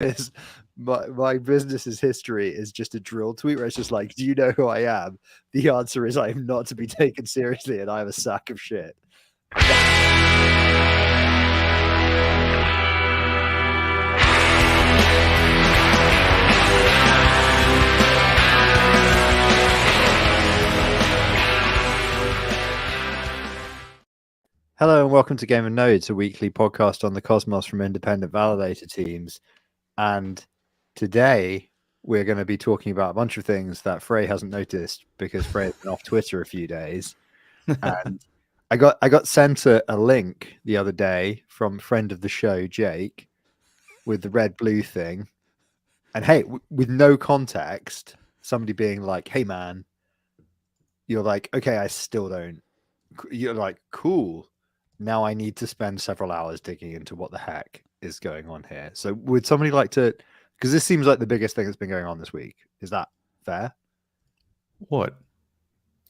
is my business's history is just a drill tweet where it's just like, do you know who I am? The answer is I am not to be taken seriously and I have a sack of shit. Hello and welcome to Game of Nodes, a weekly podcast on the cosmos from independent validator teams. And today we're going to be talking about a bunch of things that Frey hasn't noticed because Frey has been off Twitter a few days. And I got sent a link the other day from a friend of the show, Jake, with the red blue thing. And hey, with no context, somebody being like, hey man, you're like, okay, I still don't. You're like, cool. Now I need to spend several hours digging into what the heck is going on here. So would somebody like to, because this seems like the biggest thing that's been going on this week. Is that fair? What?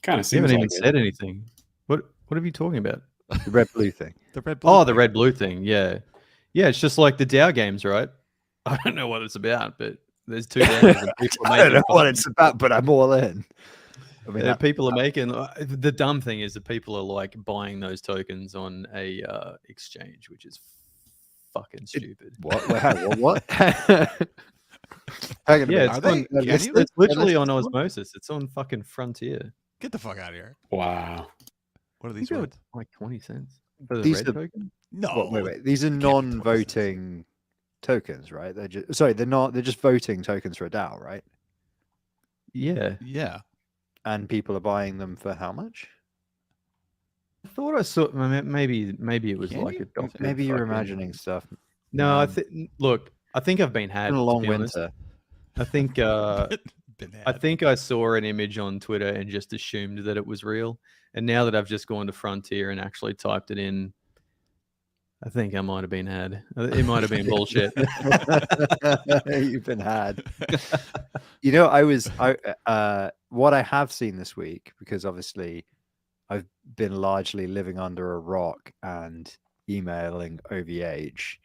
Kind of seems You haven't even like said anything. What are you talking about? The red blue thing. The red blue. Oh, the red blue thing. Yeah. Yeah, it's just like the DAO games, right? I don't know what it's about, but there's two DAOs and people are I don't know making what it's about, but I'm all in. I mean, people are making the dumb thing is that people are like buying those tokens on a exchange, which is fucking stupid. What? What? Hang on a Yeah, minute. it's literally on Osmosis. It's on fucking Frontier. Get the fuck out of here. wow. What are I these think it words? was like 20 cents for the These red are- token. No. Wait. These are Can't be 20 cents. non-voting tokens, right? They're just they're not. They're just voting tokens for a DAO, right? Yeah. Yeah. And people are buying them for how much? I thought I saw maybe it was Can like you? a doctor. Maybe you're imagining stuff. No, I think. Look, I think I've been It's had. been a to long be honest. winter. I think. Been I had. think I saw an image on Twitter and just assumed that it was real. And now that I've just gone to Frontier and actually typed it in, I think I might have been had. It might have been bullshit. You've been had. You know, what I have seen this week, because obviously I've been largely living under a rock and emailing OVH,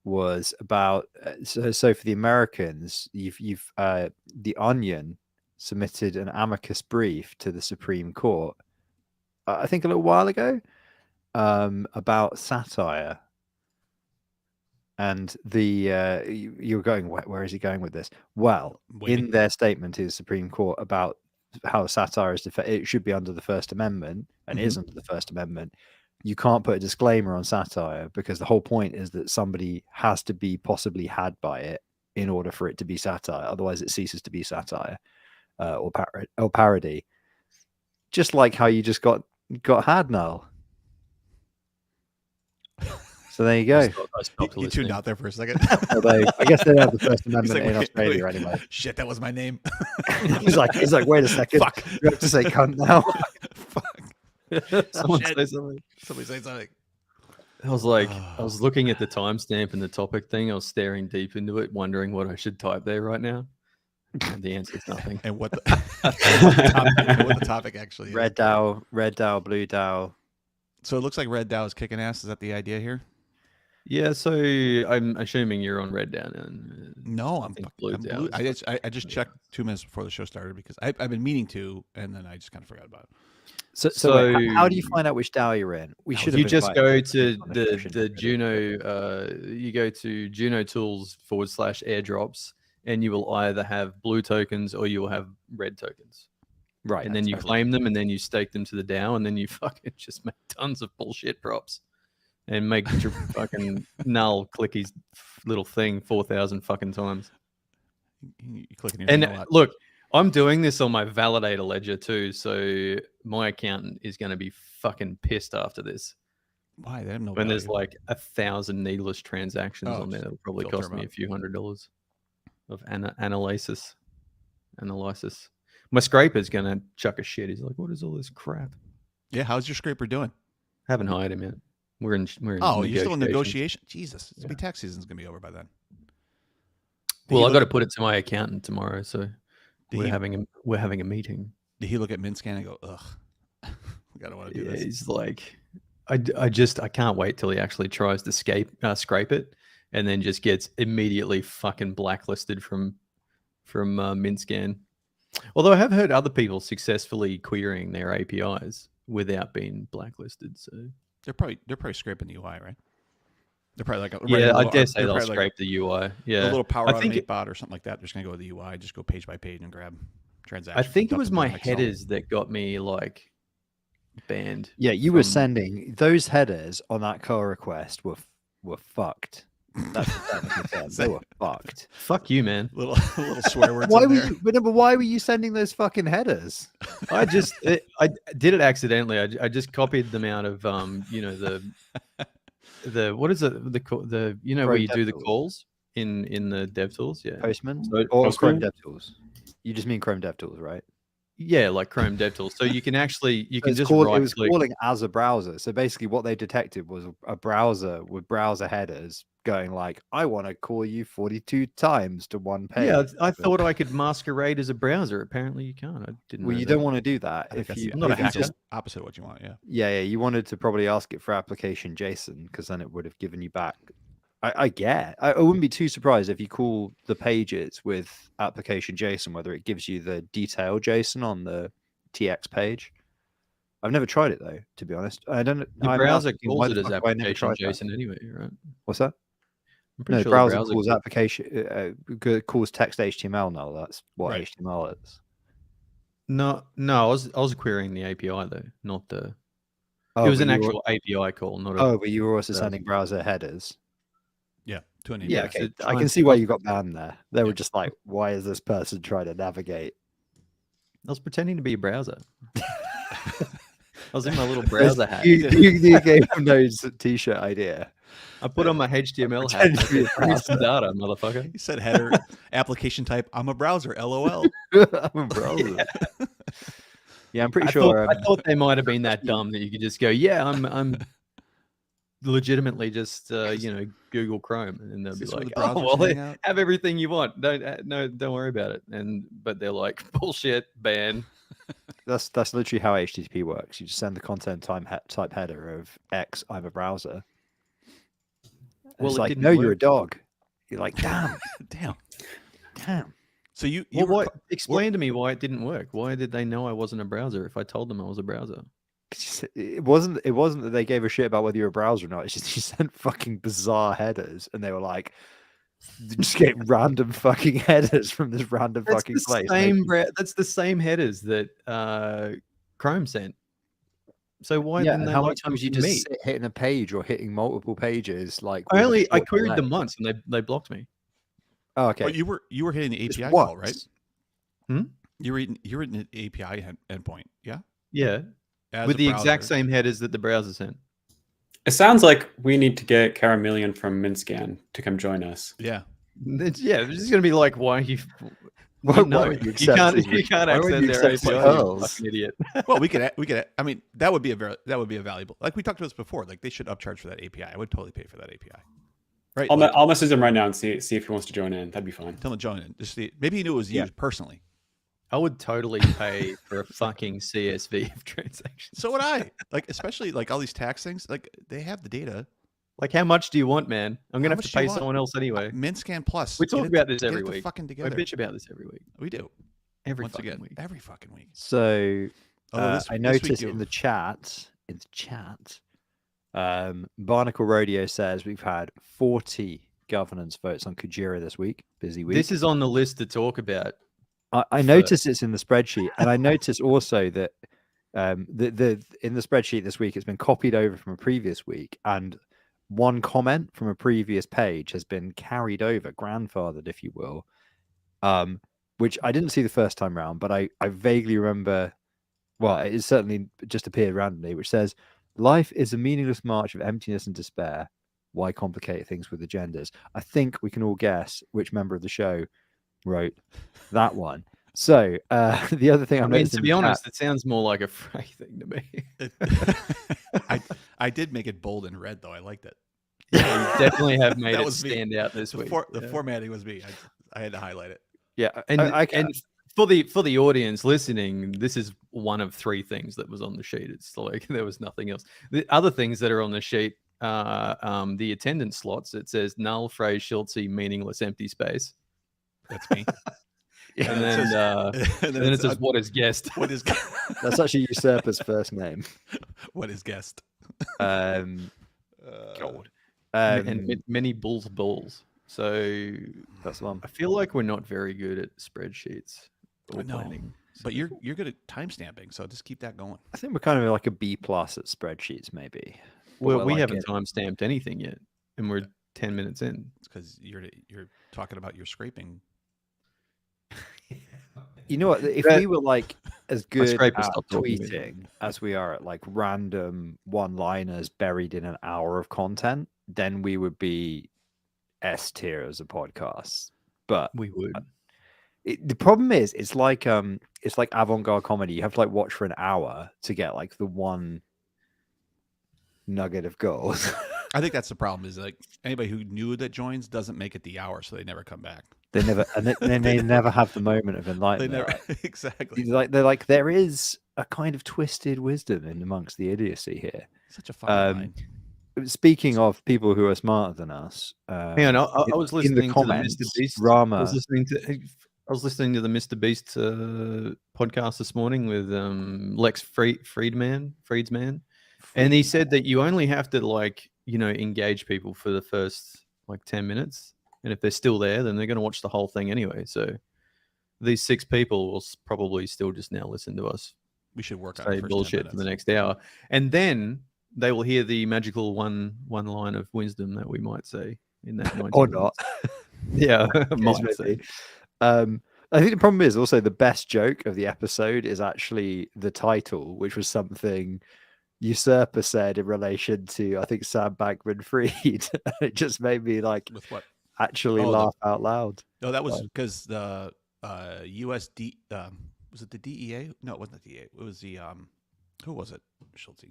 was about so for the Americans, you've The Onion submitted an amicus brief to the Supreme Court, I think a little while ago, about satire. And you're going, where is he going with this? Well, Waiting. in their statement to the Supreme Court about how satire is it should be under the First Amendment and is under the First Amendment, you can't put a disclaimer on satire because the whole point is that somebody has to be possibly had by it in order for it to be satire. Otherwise, it ceases to be satire or parody. Just like how you just got had, Null. So there you go. I stopped You listening. tuned out there for a second. Although I guess they don't have the First He's Amendment like, in wait, Australia wait. anyway. Shit, that was my name. he's like, wait a second. Fuck. You have to say cunt now. Fuck. Someone Shit. say something. Somebody say something. I was like, I was looking at the timestamp and the topic thing. I was staring deep into it, wondering what I should type there right now. And the answer is nothing. And what the topic actually is. Red DAO, blue DAO. So it looks like Red DAO is kicking ass. Is that the idea here? Yeah, so I'm assuming you're on Red Down. And No, I'm think blue. Blue DAO is I just checked 2 minutes before the show started because I've been meaning to, and then I just kind of forgot about it. So wait, how do you find out which DAO you're in? We should have. you just go to on this session, the really. Juno. You go to Juno Tools /airdrops, and you will either have blue tokens or you will have red tokens. Right, And then you claim them, and then you stake them to the DAO, and then you fucking just make tons of bullshit props, and make fucking Null click his little thing 4,000 fucking times. You click on your thing a And lot. look, I'm doing this on my validator ledger too, so my accountant is going to be fucking pissed after this. Why? They have no When there's value. like 1,000 needless transactions Oh, on there, just that'll probably filter cost them me a out. few $100s of analysis. My scraper's going to chuck a shit. He's like, "What is all this crap?" Yeah, how's your scraper doing? Haven't hired him yet. We're in. Oh, you're still in negotiations. negotiation? Jesus, it's gonna be tax season's gonna be over by then. Did Well, he I look got to at- put it to my accountant tomorrow, so Did we're he- having a meeting. Did he look at MintScan and go, ugh, I don't want to do Yeah, this? he's like, I can't wait till he actually tries to scrape it, and then just gets immediately fucking blacklisted from MintScan. Although I have heard other people successfully querying their APIs without being blacklisted. So They're probably scraping the UI, right? They're probably like yeah, I dare say they're they'll probably scrape the UI. Yeah, a little Power I think Automate bot or something like that. They're just gonna go with the UI, just go page by page and grab transactions. I think it dump was them my in Excel. headers that got me like banned. Yeah, you were from- sending those headers on that call request were fucked. That's the technical term. They were fucked. Fuck you, man. little swear words. Why in were there. you? But why were you sending those fucking headers? I did it accidentally. I just copied them out of the what is it the you know where Chrome you do the DevTools. calls in the DevTools, yeah. Postman So- or Chrome Postman? DevTools? You just mean Chrome DevTools, right? Yeah, like Chrome DevTools. So you can actually So can it's just called- right it was click. calling as a browser. So basically, what they detected was a browser with browser headers going like, "I want to call you 42 times to one page." Yeah, I thought I could masquerade as a browser. Apparently, you can't. I didn't. Well, know you that. don't want to do that I think if that's you. the not a if you hacker. just- opposite of what you want. Yeah. yeah, you wanted to probably ask it for application JSON because then it would have given you back. I get. I wouldn't be too surprised if you call the pages with application JSON, whether it gives you the detailed JSON on the TX page. I've never tried it though, to be honest. I don't. The I'm browser asking, why calls the it as fuck have I never application tried that? JSON anyway, right? What's that? I'm No, pretty the sure browser the browser calls application calls text HTML now. That's what Right. HTML is. No, I was querying the API though, not the. Oh, it was but an you were- actual API call, not a. Oh, but you were also browser. sending browser headers. Yeah. To an Yeah, API. Okay, so I try can and see why fuck- you got banned there. They were Yeah. just like, "Why is this person trying to navigate?" I was pretending to be a browser. I was in my little browser hat. You gave them those t-shirt idea. I put on my HTML hat. Pretend to be a I said, some data, motherfucker. He said header application type. I'm a browser. LOL. I'm a browser. Yeah, I'm pretty I sure. thought they might have been that dumb that you could just go, yeah, I'm legitimately just Google Chrome, and they'll Is be this where like, the oh browser's well, hang out? have everything you want. Don't worry about it. But they're like, bullshit, ban. that's literally how HTTP works. You just send the content type header of X. I'm a browser. And Well, it's it like, didn't no, you're a work. dog. You're like, damn, Damn. damn. So you Well, were what? Explain to me why it didn't work. Why did they know I wasn't a browser if I told them I was a browser? It wasn't that they gave a shit about whether you're a browser or not. It's just you sent fucking bizarre headers, and they were like, just get random fucking headers from this random That's fucking the place. same. That's the same headers that Chrome sent. So why Yeah, didn't and they how like many times come you to just me? sit hitting a page or hitting multiple pages? Like I queried them once and they blocked me. Oh, okay. Well, you were hitting the Just API call, right? once. You were hitting an API endpoint. Yeah. Yeah, As with a the exact browser. same headers that the browser sent. It sounds like we need to get Caramillion from MintScan to come join us. Yeah. It's just gonna be like, why you? Why No, would you you accept can't. his You can't why would access you their accept API. his You pearls? fucking idiot. Well, we could. I mean, that would be a valuable. Like we talked about this before. Like they should upcharge for that API. I would totally pay for that API. Right. I'll message him right now and see if he wants to join in. That'd be fine. Tell him to join in. Just see. Maybe he knew it was Yeah. used personally. I would totally pay for a fucking CSV of transactions. So would I. Like especially like all these tax things. Like they have the data. Like, how much do you want, man? I'm gonna How have to much do you pay want? someone else anyway. MintScan Plus. We Get talk it- about this get every it the week. Fucking I together. bitch about this every week. We do. Every Once fucking again, week. every fucking week. So Although I noticed in the chat, Barnacle Radio says we've had 40 governance votes on Kujira this week. Busy week. This is on the list to talk about. I noticed it's in the spreadsheet, and I noticed also that the in the spreadsheet this week it's been copied over from a previous week, and one comment from a previous page has been carried over, grandfathered, if you will, which I didn't see the first time round, but I vaguely remember. Well, it certainly just appeared randomly, which says, "Life is a meaningless march of emptiness and despair. Why complicate things with agendas?" I think we can all guess which member of the show wrote that one. So the other thing I I mean, noticed to in be the honest, chat- it sounds more like a Frey thing to me. I did make it bold and red though. I liked it. Yeah, you definitely have made That it was me. stand out this The, week. the Yeah. formatting was me. I had to highlight it. yeah, And I and for the audience listening, this is one of three things that was on the sheet. It's like there was nothing else. The other things that are on the sheet the attendance slots, it says null, phrase, Schultzy, meaningless, empty space. That's me. And then, and then it says, what is guest? What is That's actually Usurper's first name. what is guest? God. And many balls. So That's the one. I feel like we're not very good at spreadsheets or No, planning. But you're good at timestamping, so just keep that going. I think we're kind of like a B+ at spreadsheets, maybe. But Well, we're we like haven't it- timestamped anything yet, and we're 10 minutes in. It's because you're talking about your scraping. You know what? If That- we were like as good scraper at stopped talking to me. tweeting as we are at like random one-liners buried in an hour of content, then we would be S tier as a podcast. But We would. the problem is, it's like avant-garde comedy. You have to like watch for an hour to get like the one nugget of gold. I think that's the problem. Is like anybody who knew that joins doesn't make it the hour, so they never come back. They never, and they never have the moment of They enlightenment. never exactly. They're like, there is a kind of twisted wisdom in amongst the idiocy here. Such a fine line. Speaking of people who are smarter than us, Hang on, I was in listening the to the comments, Mr. Beast. Rama. I was listening to the Mr. Beast podcast this morning with Lex Friedman, and he said that you only have to engage people for the first 10 minutes, and if they're still there, then they're going to watch the whole thing anyway. So these 6 people will probably still just now listen to us We should work on say the first 10 bullshit for the minutes. next hour, and then they will hear the magical one line of wisdom that we might say in that 90 or minutes. not. Yeah, might Maybe. say. I think the problem is also the best joke of the episode is actually the title, which was something Usurper said in relation to, I think, Sam Bankman-Fried. It just made me With what? actually Oh, laugh out loud. No, that was because the USD was it the DEA? No, it wasn't the DEA. It was the who was it? Schultz.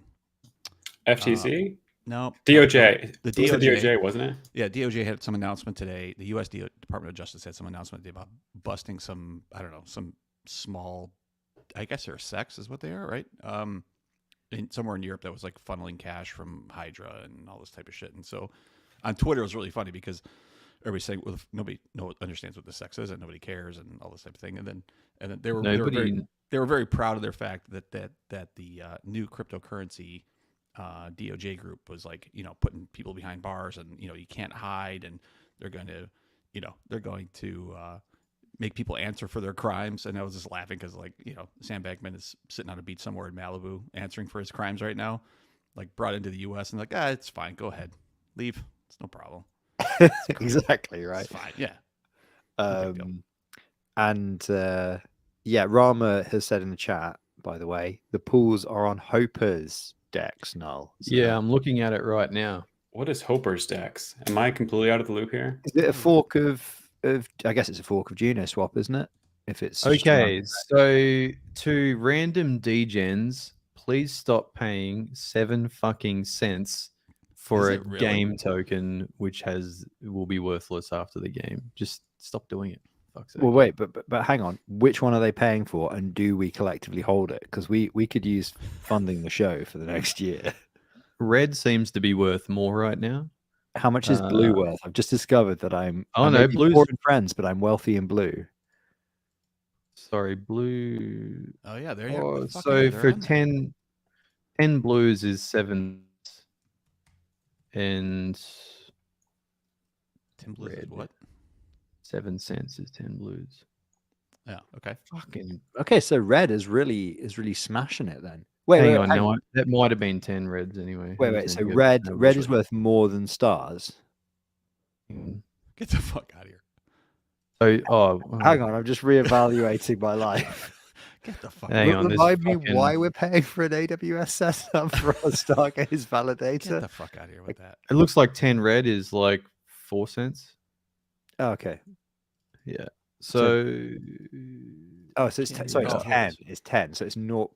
FTC? No, DOJ. The It was the DOJ. DOJ, wasn't it? Yeah, DOJ had some announcement today. The U.S. Department of Justice had some announcement today about busting some, I don't know, some small, I guess they're sex is what they are, right? Somewhere in Europe that was like funneling cash from Hydra and all this type of shit. And so on Twitter, it was really funny because everybody's saying, well, nobody understands what the sex is and nobody cares and all this type of thing. And then they were very proud of their fact that the new cryptocurrency DOJ group was putting people behind bars and you can't hide, and they're going to make people answer for their crimes. And I was just laughing because Sam Bankman is sitting on a beach somewhere in Malibu answering for his crimes right now, brought into the U.S. and it's fine, go ahead, leave, it's no problem. Exactly right. It's fine, yeah. Rama has said in the chat, by the way, the pools are on Hoper's decks, Null. So Yeah, I'm looking at it right now. What is Hopper's Dex? Am I completely out of the loop here? is it a fork of? I guess it's a fork of Junoswap, isn't it? If it's just Okay, random. so to random degens, please stop paying 7 fucking cents for Is a it really? game token, which will be worthless after the game. Just stop doing it. Fuck's sake. Well, wait, but hang on. Which one are they paying for, and do we collectively hold it? Because we could use funding the show for the next year. Red seems to be worth more right now. How much is blue worth? I've just discovered that I no, may be blue's- poor in friends, but I'm wealthy in blue. Sorry, blue. Oh yeah, there you Oh, go. so for 10 blues is 7, and 10 blues is red. what? 7 cents is 10 blues. Yeah, okay. Fucking Okay, so red is really smashing it then. Wait, hang wait, on, hang no, that might have been 10 reds anyway. Wait, I wait. just So need to go red back and is double worth more than stars. check. Get the fuck out of here. So, Hang on, I'm just reevaluating my life. Get the fuck Hang out. on, this Remind me fucking- why we're paying for an AWS setup for our Stargaze Get validator. the fuck out of here with that. It looks like 10 red is like 4 cents. Oh, okay. Yeah. So, Oh, so it's Can't sorry, even it's tell. 10. It's 10. So it's 0.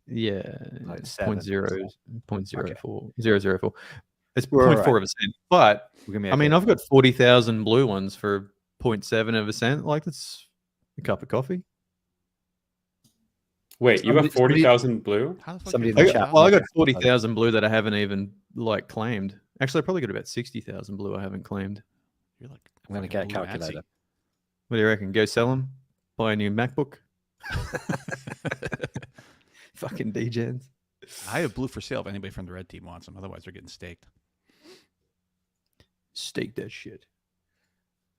yeah, Like it's 7. 0.04. 0.04. It's We're all 0.4 of a cent. But We're gonna be I mean, okay. I've got 40,000 blue ones for 0.7 of a cent. Like, that's a cup of coffee. Wait, you have 40,000 blue? How the fuck Somebody you in get the chat 40,000? Well, I got Okay. 40,000 blue that I haven't even like claimed. Actually, I probably got about 60,000 blue I haven't claimed. You're like, I'm going to fucking get a blue Nazi. calculator. What do you reckon? Go sell them? Buy a new MacBook? Fucking DJs. I have blue for sale if anybody from the red team wants them. Otherwise, they're getting staked. Stake that shit.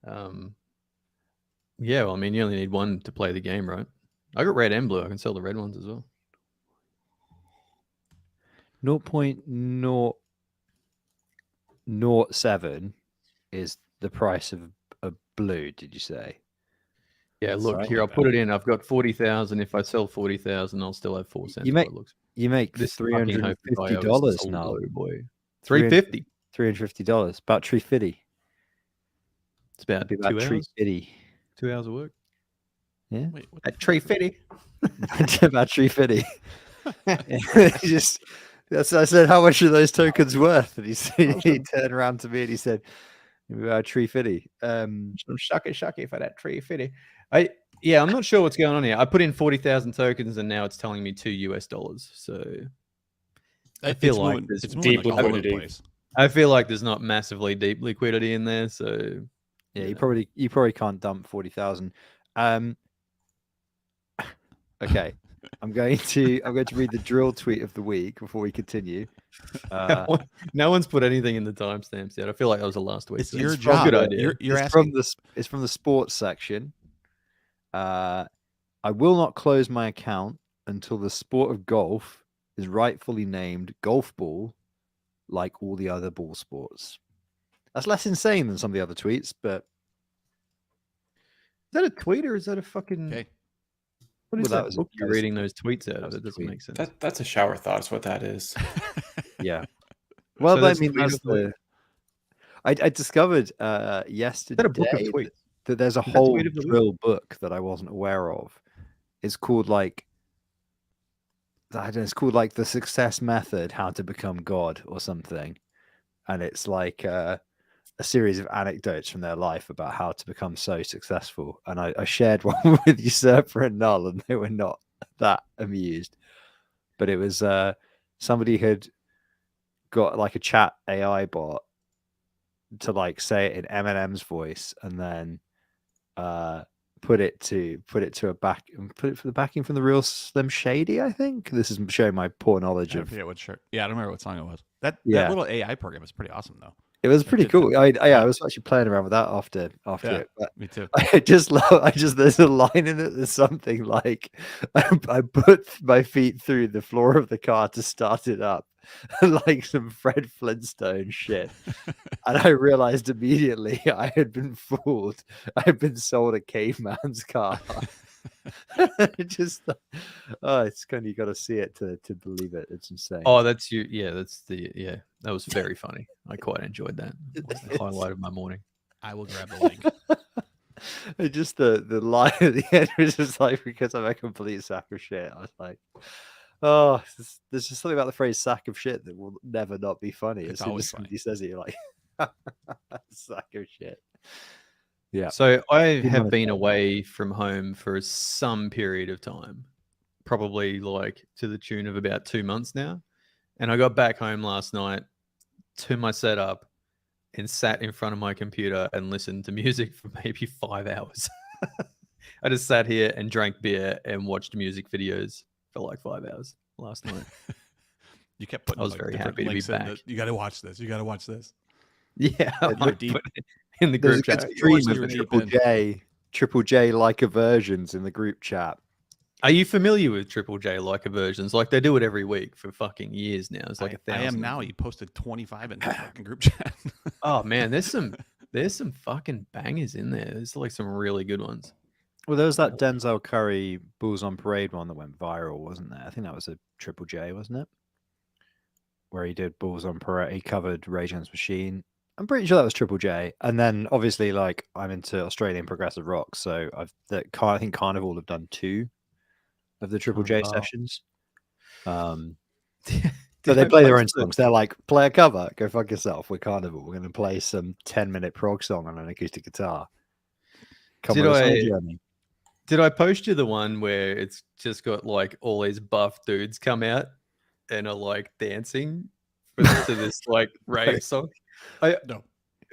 Yeah, well, I mean, you only need one to play the game, right? I got red and blue. I can sell the red ones as well. 0.007 is the price of a blue, did you say? Yeah, That's look right. here. I'll put it in. I've got 40,000. If I sell 40,000, I'll still have 4 cents. You make- what it looks. You make This fucking hope $350 sold now. low, boy. 350. $350. About $350. It's about Be about 2 hours. $350. 2 hours of work. Yeah. Wait, what the At fuck? 350. About $350. I said, how much are those tokens worth? And he turned around to me and he said, about $350. Some shucky for that 350. I'm not sure what's going on here. I put in 40,000 tokens and now it's telling me $2. So I feel like there's it's moving deep like all over the liquidity. place. I feel like there's not massively deep liquidity in there. So Yeah, you you probably can't dump 40,000. Okay. I'm going to read the drill tweet of the week before we continue. no one's put anything in the timestamps yet. I feel like that was the last week. It's so your a job. Good idea. You're it's asking. it's from the sports section. I will not close my account until the sport of golf is rightfully named golf ball, like all the other ball sports. That's less insane than some of the other tweets, but Is that a tweet or is that a fucking? Okay. What is Well, that was book a- you're that was- reading those tweets out that of? was a That doesn't tweet. make sense. That's a shower thought, is what that is. yeah. Well, So but I that's mean, tweet that's of the week? I discovered Is that yesterday a book of tweets? that there's a Is that whole tweet of the week? drill book that I wasn't aware of. It's called like I don't know, it's called like the Success Method: How to Become God or something, and it's like a series of anecdotes from their life about how to become so successful. And I shared one with Usurper and Null, and they were not that amused. But it was somebody had got like a chat AI bot to like say it in Eminem's voice, and then put it for the backing from the real Slim Shady. I think this is showing my poor knowledge I of. forget what shirt. Yeah, I don't remember what song it was. That Yeah. little AI program was pretty awesome though. It was pretty did cool. that. I was actually playing around with that after Yeah. it. But Me too. I just there's a line in it that's something like I put my feet through the floor of the car to start it up, like some Fred Flintstone shit. And I realized immediately I had been fooled. I had been sold a caveman's car. Just it's kind of, you got to see it to believe it. It's insane. Oh, that's you. Yeah, that was very funny. I quite enjoyed that. It was the highlight of my morning. I will grab the link. It just the line at the end was just like, because I'm a complete sack of shit. I was like, oh, there's just something about the phrase "sack of shit" that will never not be funny. It's As soon always as funny. somebody says it, you're like, sack of shit. Yeah. So I Didn't have wanna been say. away from home for some period of time, probably like to the tune of about 2 months now. And I got back home last night to my setup and sat in front of my computer and listened to music for maybe 5 hours. I just sat here and drank beer and watched music videos for like 5 hours last night. You kept putting I was like, very different happy to be links in back. you got to watch this. You got to watch this. Yeah, you're I deep. put it in the There's a group good chat. stream You're of deep Triple J like versions in the group chat. Are you familiar with Triple J like versions? Like they do it every week for fucking years now. It's like I 1,000. am now. You posted 25 in the fucking group chat. Oh man, there's some fucking bangers in there. There's like some really good ones. Well, there was that Denzel Curry Bulls on Parade one that went viral, wasn't there? I think that was a Triple J, wasn't it? Where he did Bulls on Parade. He covered Rage Against the Machine. I'm pretty sure that was Triple J. And then obviously, like, I'm into Australian progressive rock, so I think Carnival have done 2 of the Triple J Carnival. sessions. So Did they I play their own post the- songs. They're like, play a cover, go fuck yourself. We're Carnival. We're going to play some 10-minute prog song on an acoustic guitar. Come Did with us on a I- journey. Did I post you the one where it's just got like all these buff dudes come out and are like dancing to this like rave song? No.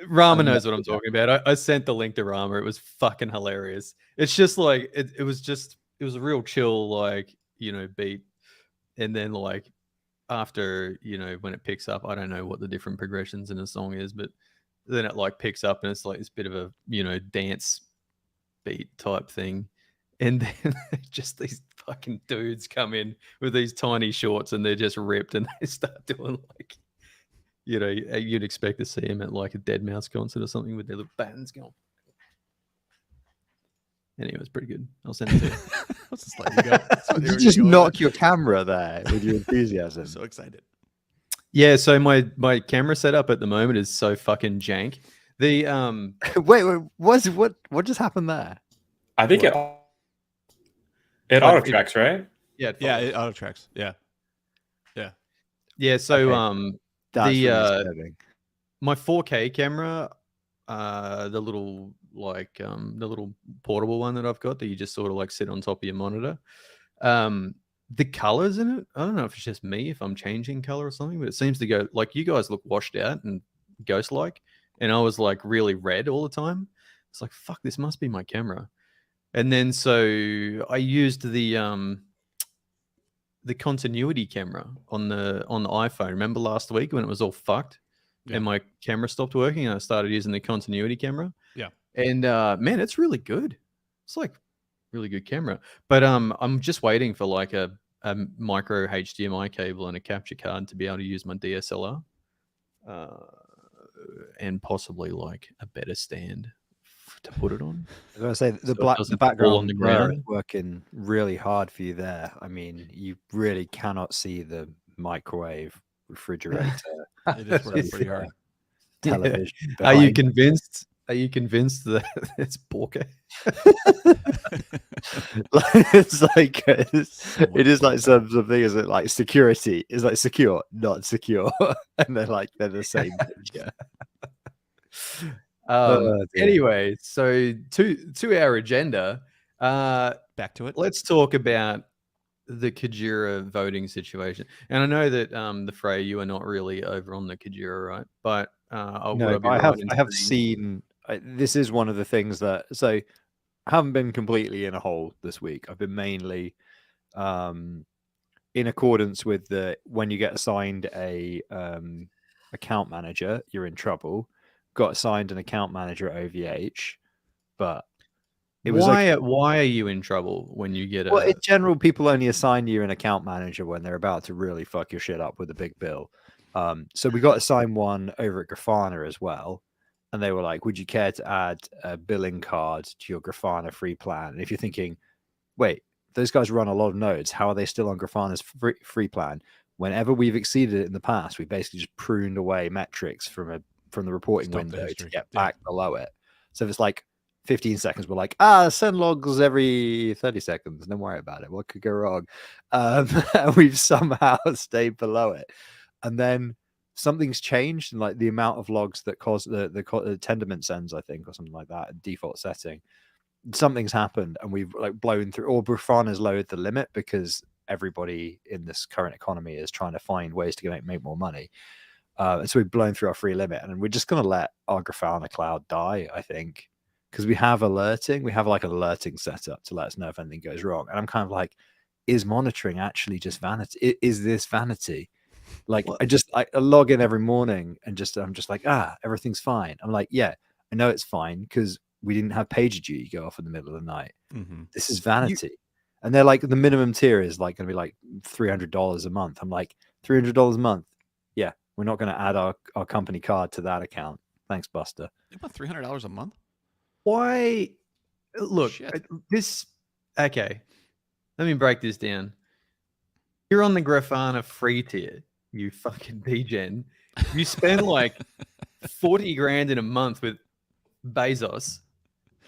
Rama knows what I'm talking about. I sent the link to Rama. It was fucking hilarious. It's just like it was a real chill, like, beat. And then like after, when it picks up, I don't know what the different progressions in a song is, but then it like picks up and it's like this bit of a, dance beat type thing. And then just these fucking dudes come in with these tiny shorts and they're just ripped and they start doing like, you'd expect to see them at like a Dead Mouse concert or something with their little bands going. Anyway, it was pretty good. I'll send it to you. Let's just let you go. You just knock your camera there with your enthusiasm. I'm so excited. Yeah, so my camera setup at the moment is so fucking jank. The wait, what just happened there? I think it auto tracks, right? Yeah, It auto tracks. Yeah. Yeah, so Okay. That's really disturbing. my 4K camera, the little the little portable one that I've got that you just sort of like sit on top of your monitor. The colors in it, I don't know if it's just me, if I'm changing color or something, but it seems to go like you guys look washed out and ghost like, and I was like really red all the time. It's like, fuck, this must be my camera. And then so I used the continuity camera on the iPhone. Remember last week when it was all fucked? Yeah. And my camera stopped working and I started using the continuity camera. Yeah. And man, it's really good. It's like really good camera. But I'm just waiting for like a micro HDMI cable and a capture card to be able to use my DSLR. And possibly like a better stand to put it on. I was going to say the background on the ground is working really hard for you there. I mean, you really cannot see the microwave refrigerator. It is working pretty hard. Television. Yeah. Are you convinced? Are you convinced that it's 4K? It's like it is like something. Is it like security? Is like secure, not secure, and they're the same picture. Anyway, so to our agenda. Back to it. Let's talk about the Kajira voting situation. And I know that the Frey, you are not really over on the Kajira, right? But no, I have seen. This is one of the things that I haven't been completely in a hole this week. I've been mainly in accordance with when you get assigned a account manager, you're in trouble. Got assigned an account manager at OVH, but it was why are you in trouble when you get in general, people only assign you an account manager when they're about to really fuck your shit up with a big bill. So we got assigned one over at Grafana as well. And they were like, would you care to add a billing card to your Grafana free plan? And if you're thinking, wait, those guys run a lot of nodes, how are they still on Grafana's free plan? Whenever we've exceeded it in the past, we basically just pruned away metrics from the reporting window to get back below it. So if it's like 15 seconds, we're like, send logs every 30 seconds. Don't worry about it. What could go wrong? And we've somehow stayed below it. And then something's changed in like the amount of logs that cause the Tendermint sends, I think, or something like that, default setting. Something's happened and we've like blown through, or Grafana's lowered the limit because everybody in this current economy is trying to find ways to make more money. And so we've blown through our free limit and we're just going to let our Grafana cloud die, I think, because we have alerting. We have like an alerting setup to let us know if anything goes wrong. And I'm kind of like, is monitoring actually just vanity? Is this vanity? Like, I log in every morning and I'm just like, everything's fine. I'm like, yeah, I know it's fine because we didn't have PagerDuty go off in the middle of the night. Mm-hmm. This is vanity. And they're like, the minimum tier is like going to be like $300 a month. I'm like, $300 a month? Yeah, we're not going to add our company card to that account. Thanks, Buster. About $300 a month? Why? Look, okay. Let me break this down. You're on the Grafana free tier, you fucking degen. You spend like 40 grand in a month with Bezos,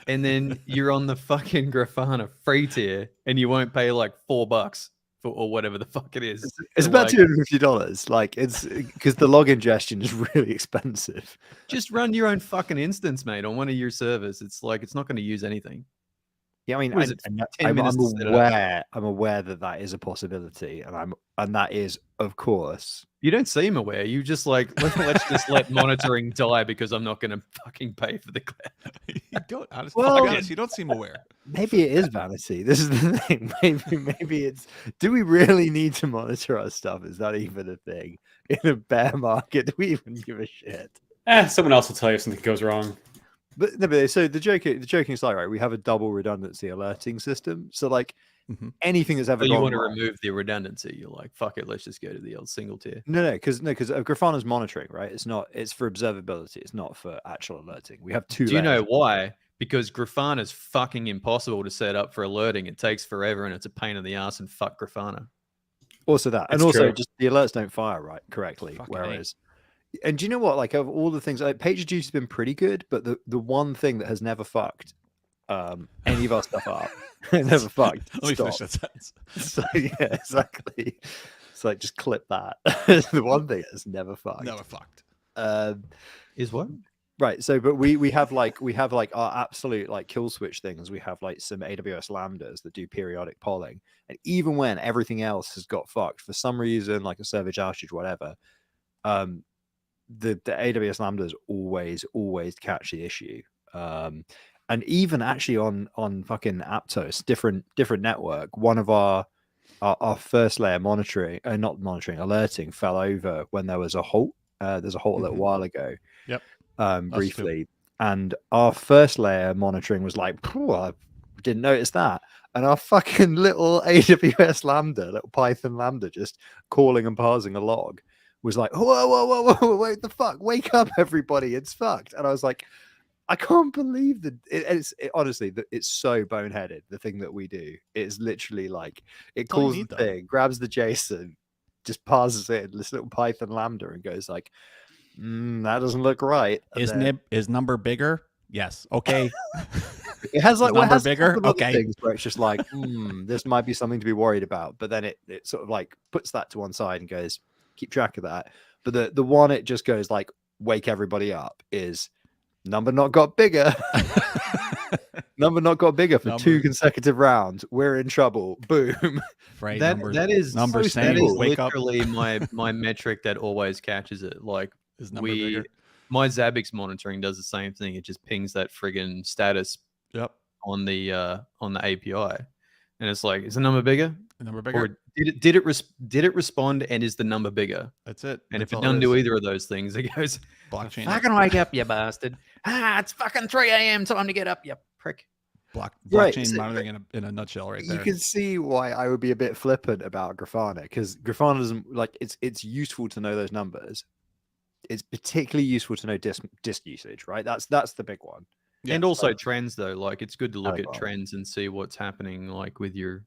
and then you're on the fucking Grafana free tier, and you won't pay like $4 or whatever the fuck it is. It's about $250. Like, it's because the log ingestion is really expensive. Just run your own fucking instance, mate, on one of your servers. It's like it's not going to use anything. Yeah, I mean, What is it, 10 I'm minutes to set it up? aware. I'm aware that that is a possibility, and that is, of course. You don't seem aware. You just like let's just let monitoring die because I'm not going to fucking pay for the cloud. You don't, honestly, Well, to be honest, you don't seem aware. Maybe it is vanity. This is the thing. Maybe it's. Do we really need to monitor our stuff? Is that even a thing in a bear market? Do we even give a shit? Someone else will tell you if something goes wrong. But no, but so the joking aside, right? We have a double redundancy alerting system. So like anything that's ever So you gone want to wrong, remove the redundancy. You're like, fuck it, let's just go to the old single tier. no, because Grafana's monitoring, right? It's not. It's for observability. It's not for actual alerting. We have two. Do you know layers. why? Because Grafana is fucking impossible to set up for alerting. It takes forever and it's a pain in the ass, and fuck Grafana. Also that, and It's also true. just the alerts don't fire right correctly. Fucking A. Whereas, and do you know what? Like of all the things, like PagerDuty has been pretty good, but the one thing that has never fucked any of our stuff up, never fucked. Let me finish Stop. that sentence. So yeah, exactly. It's like just clip that. The one thing that's never fucked. Never fucked. Is what? Right. So, but we have like our absolute like kill switch things. We have like some AWS lambdas that do periodic polling, and even when everything else has got fucked for some reason, like a service outage, whatever, the AWS lambdas always catch the issue. And even actually on fucking Aptos, different network, one of our first layer monitoring, not monitoring, alerting fell over when there was a halt. There's a halt a little while ago. Yep. Briefly, and our first layer monitoring was like, I didn't notice that, and our fucking little AWS lambda, little Python lambda, just calling and parsing a log, was like, whoa, wait, the fuck, wake up, everybody, it's fucked. And I was like, I can't believe that honestly, it's so boneheaded. The thing that we do is literally like it That's all you calls need, the though. thing, grabs the JSON, just parses it in this little Python lambda, and goes like, that doesn't look right. And Is number bigger? Yes. Okay. it has like number it has bigger? a couple of other Okay. things where it's just like, this might be something to be worried about. But then it sort of like puts that to one side and goes, keep track of that. But the one it just goes like, wake everybody up is number not got bigger. Number not got bigger for 2 consecutive rounds. We're in trouble. Boom. Right. That is number that saying is wake up. literally my metric that always catches it. Like Is number bigger? my Zabbix monitoring does the same thing. It just pings that friggin' status Yep. on the API, and it's like, is the number bigger? The number bigger. Or did it respond, and is the number bigger? That's it. And That's if it all doesn't is. do either of those things, it goes, Blockchain. fucking wake up, you bastard. It's fucking 3 a.m. Time to get up, you prick. Right, Blockchain so- monitoring in a nutshell, right there. You can see why I would be a bit flippant about Grafana, because Grafana doesn't like it's useful to know those numbers. It's particularly useful to know disk usage, right? That's the big one. Yeah. And also trends, though. Like, it's good to look Like at what? trends and see what's happening, like with your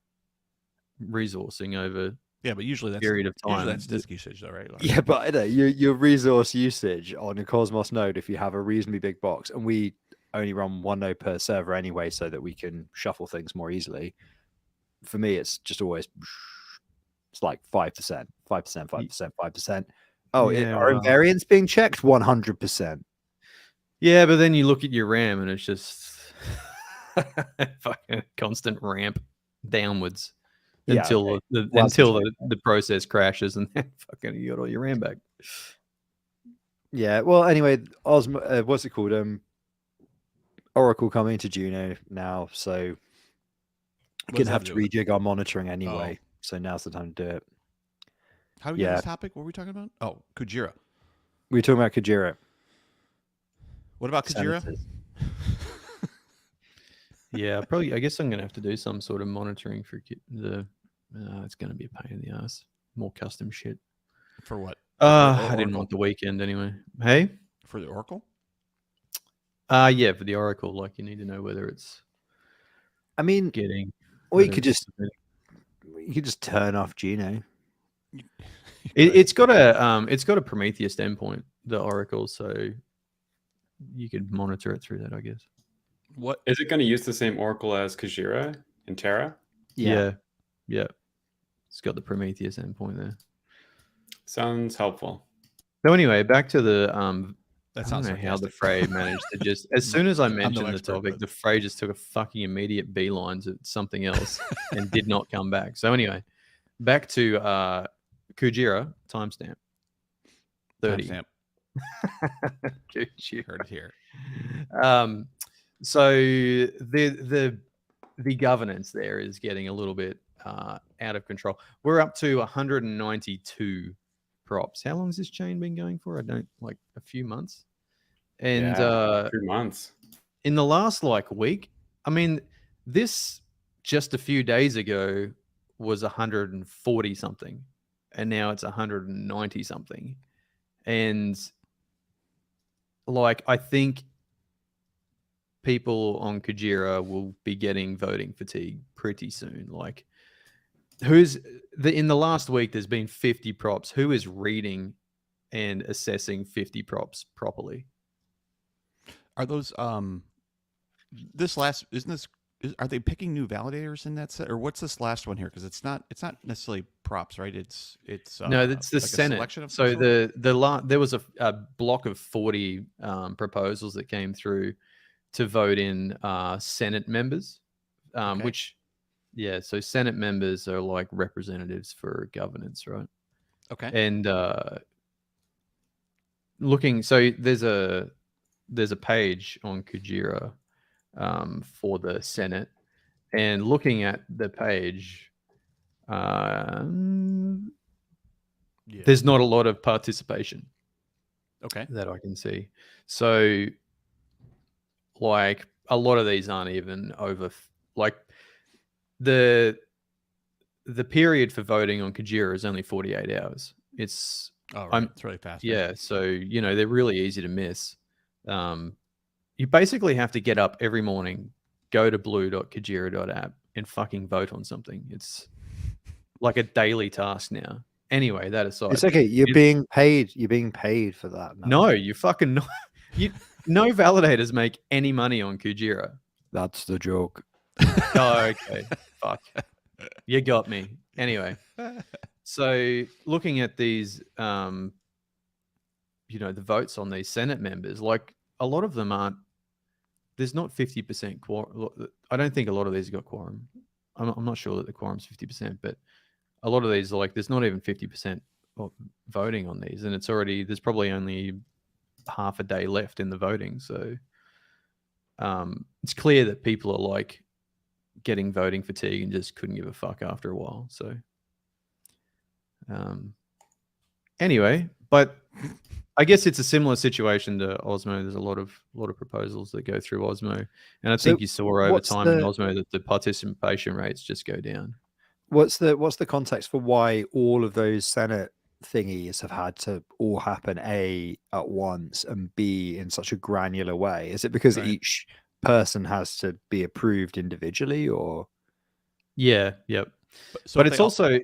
resourcing over Yeah, but usually that's period of time. Usually that's disk usage, though, right? Like, Yeah, but I know your resource usage on a Cosmos node, if you have a reasonably big box, and we only run one node per server anyway, so that we can shuffle things more easily. For me, it's just always it's like 5%, 5%, 5%, 5%. Oh, Yeah, are well. invariants being checked? 100%. Yeah, but then you look at your RAM and it's just fucking constant ramp downwards Yeah, until okay. the Well, until the process crashes, and then fucking you got all your RAM back. Yeah. Well, anyway, Osmo, what's it called? Oracle coming to Juno now, so we're What does gonna that have do to with it? rejig our monitoring anyway. So now's the time to do it. How do we get Yeah. this topic? What were we talking about? Oh, Kujira. We were talking about Kujira. What about Kujira? Senators. Yeah, probably. I guess I'm gonna have to do some sort of monitoring for the. It's gonna be a pain in the ass. More custom shit. For what? I didn't Oracle? want the weekend anyway. Hey. For the Oracle? Yeah, for the Oracle, like you need to know whether it's I mean, getting. or you whether could it's just turn off Juno. It's got a Prometheus endpoint, the Oracle, so you could monitor it through that, I guess. What? Is it going to use the same Oracle as Kujira and Terra? Yeah. It's got the Prometheus endpoint there. Sounds helpful. So anyway, back to the That I don't sounds know how the sarcastic. Fray managed to just, as soon as I no mentioned the expert, topic, but- the Fray just took a fucking immediate beeline to something else and did not come back. So anyway, back to Kujira timestamp 30. Timestamp. Kujira. Heard it here. So the governance there is getting a little bit out of control. We're up to 192 props. How long has this chain been going for? Like a few months. And 2 months. in the last like week, I mean, this just a few days ago was 140 something, and now it's 190 something. And like, I think people on Kujira will be getting voting fatigue pretty soon. Like, in the last week, there's been 50 props. Who is reading and assessing 50 props properly? Are those are they picking new validators in that set, or what's this last one here? Because it's not necessarily props, right? It's no, it's the like a Senate. selection of So some sort? there was a block of 40 proposals that came through to vote in Senate members, Okay. which, yeah, so Senate members are like representatives for governance, right? Okay. And so there's a page on Kujira for the Senate, and looking at the page, Yeah. there's not a lot of participation Okay. that I can see. So, like, a lot of these aren't even over. Like, the period for voting on Kujira is only 48 hours. It's Oh, right. It's really fast. yeah. So they're really easy to miss. You basically have to get up every morning, go to blue.kujira.app and fucking vote on something. It's like a daily task now. Anyway, that aside, It's okay. You're being paid. You're being paid for that. No, you fucking no. No validators make any money on Kujira. That's the joke. Oh, okay. Fuck. You got me. Anyway, so looking at these, the votes on these Senate members, like, a lot of them aren't. There's not 50% quorum. I don't think a lot of these got quorum. I'm not sure that the quorum's 50%, but a lot of these are like, there's not even 50% voting on these, and there's probably only half a day left in the voting. So it's clear that people are like getting voting fatigue and just couldn't give a fuck after a while. So anyway, but I guess it's a similar situation to Osmo. There's a lot of proposals that go through Osmo, and I think you saw over time in Osmo that the participation rates just go down. What's the context for why all of those Senate thingies have had to all happen, A, at once, and B, in such a granular way? Is it because each person has to be approved individually, or? Yeah, yep. But it's also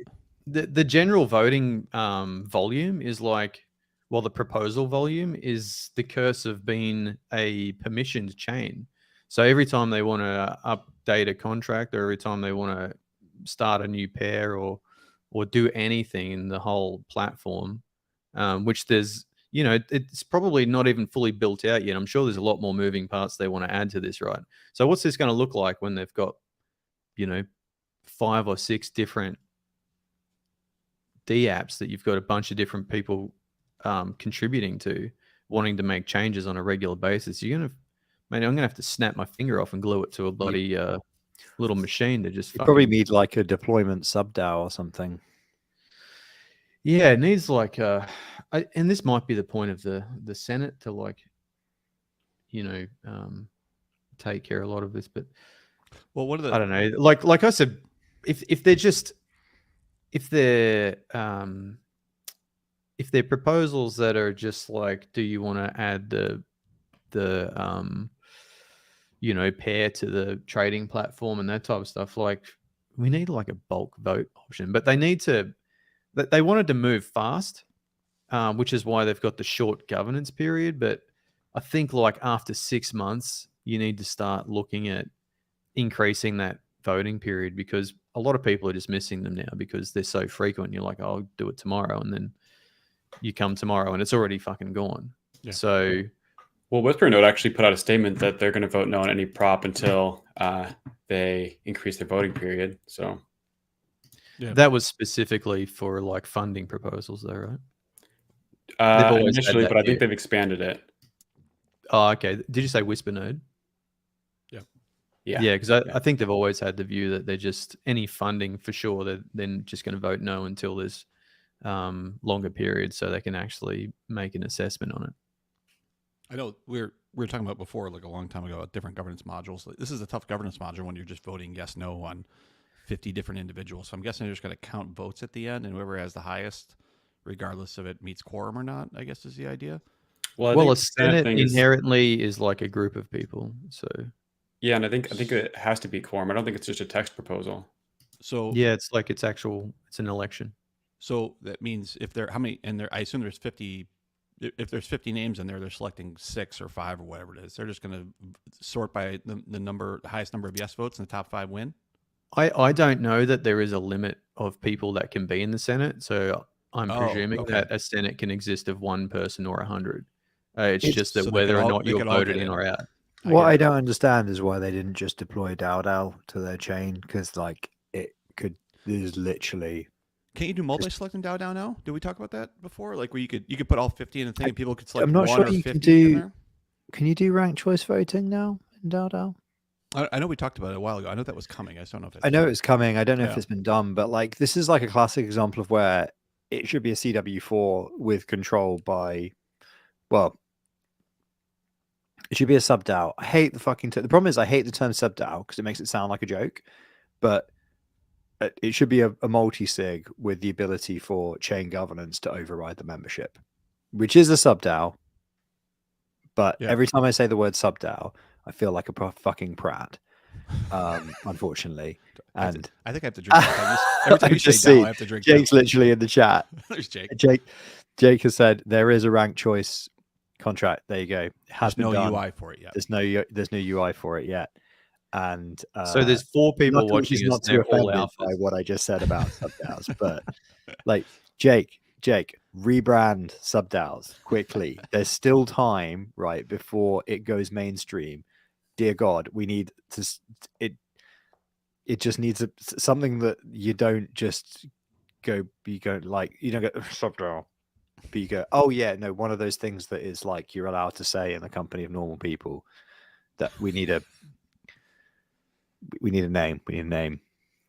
the general voting volume is like, well, the proposal volume is the curse of being a permissioned chain. So every time they want to update a contract, or every time they want to start a new pair or do anything in the whole platform, which there's, it's probably not even fully built out yet. I'm sure there's a lot more moving parts they want to add to this, right? So what's this going to look like when they've got, 5 or 6 different D apps that you've got a bunch of different people contributing to, wanting to make changes on a regular basis? I'm gonna have to snap my finger off and glue it to a bloody little machine to just. You probably need like a deployment sub-DAO or something. Yeah, it needs like and this might be the point of the Senate to, like, take care of a lot of this. But well, what are the? I don't know. Like I said, if they're proposals that are just like, do you want to add the pair to the trading platform and that type of stuff, like, we need like a bulk vote option. But they wanted to move fast, which is why they've got the short governance period. But I think, like, after 6 months, you need to start looking at increasing that voting period, because a lot of people are just missing them now because they're so frequent. You're like, I'll do it tomorrow, and then you come tomorrow and it's already fucking gone. Yeah. So Well, Whisper Note actually put out a statement that they're going to vote no on any prop until they increase their voting period. So Yeah. That was specifically for like funding proposals, though, right? They've always had initially, that but I view. think they've expanded it. Oh, okay. Did you say Whisper Node? Yeah. Yeah, because I think they've always had the view that they're just any funding for sure. They're then just going to vote no until there's longer period, so they can actually make an assessment on it. I know we were talking about before, like a long time ago, about different governance modules. Like, this is a tough governance module when you're just voting yes, no on 50 different individuals. So I'm guessing they're just going to count votes at the end, and whoever has the highest, regardless of it meets quorum or not, I guess is the idea. Well, I Well, think a the Senate Senate thing is, inherently is like a group of people, so yeah, and I think it has to be quorum. I don't think it's just a text proposal. So yeah, it's like it's an election. So that means if there, how many, and there, I assume there's 50, if there's 50 names in there, they're selecting 6 or 5 or whatever it is. They're just going to sort by the highest number of yes votes, and the top 5 win. I don't know that there is a limit of people that can be in the Senate, so I'm Oh, presuming okay. that a Senate can exist of one person or 100. It's It's- just that so they whether could or all- not they you're could all voted get in in. or out. What get I it. don't understand is why they didn't just deploy Dowdell to their chain, because like it could. There's literally. Can't you do multi-select in DAO now? Did we talk about that before? Like where you could put all 50 in a thing, and people could select I'm not 1 sure or you 50 can in do. there. Can you do ranked choice voting now in Dowdell? I know we talked about it a while ago. I know that was coming. I just don't know if it's I know it's coming. I don't know if Yeah. it's been done, but like this is like a classic example of where it should be a CW4 with control by, well, it should be a sub DAO. I hate the fucking. The problem is I hate the term sub DAO because it makes it sound like a joke, but it should be a multi-sig with the ability for chain governance to override the membership, which is a sub DAO. But Yeah. every time I say the word sub DAO, I feel like a fucking prat. Unfortunately, and I think I have to drink. Every time I you say just DAO, see I have to drink. Jake's too. literally in the chat. There's Jake. Jake has said there is a ranked choice contract. There you go. It has There's been no done. UI for it yet. There's no UI for it yet. And So there's 4 people Knuckles watching is us. not They're too all offended by alphas. what I just said about subDAOs, but like Jake, rebrand subDAOs quickly. There's still time, right, before it goes mainstream. Dear God, we need to. It just needs something that you don't just go. You go like you don't go subDAO, but you go. Oh yeah, no, one of those things that is like you're allowed to say in the company of normal people. That we need a name. We need a name.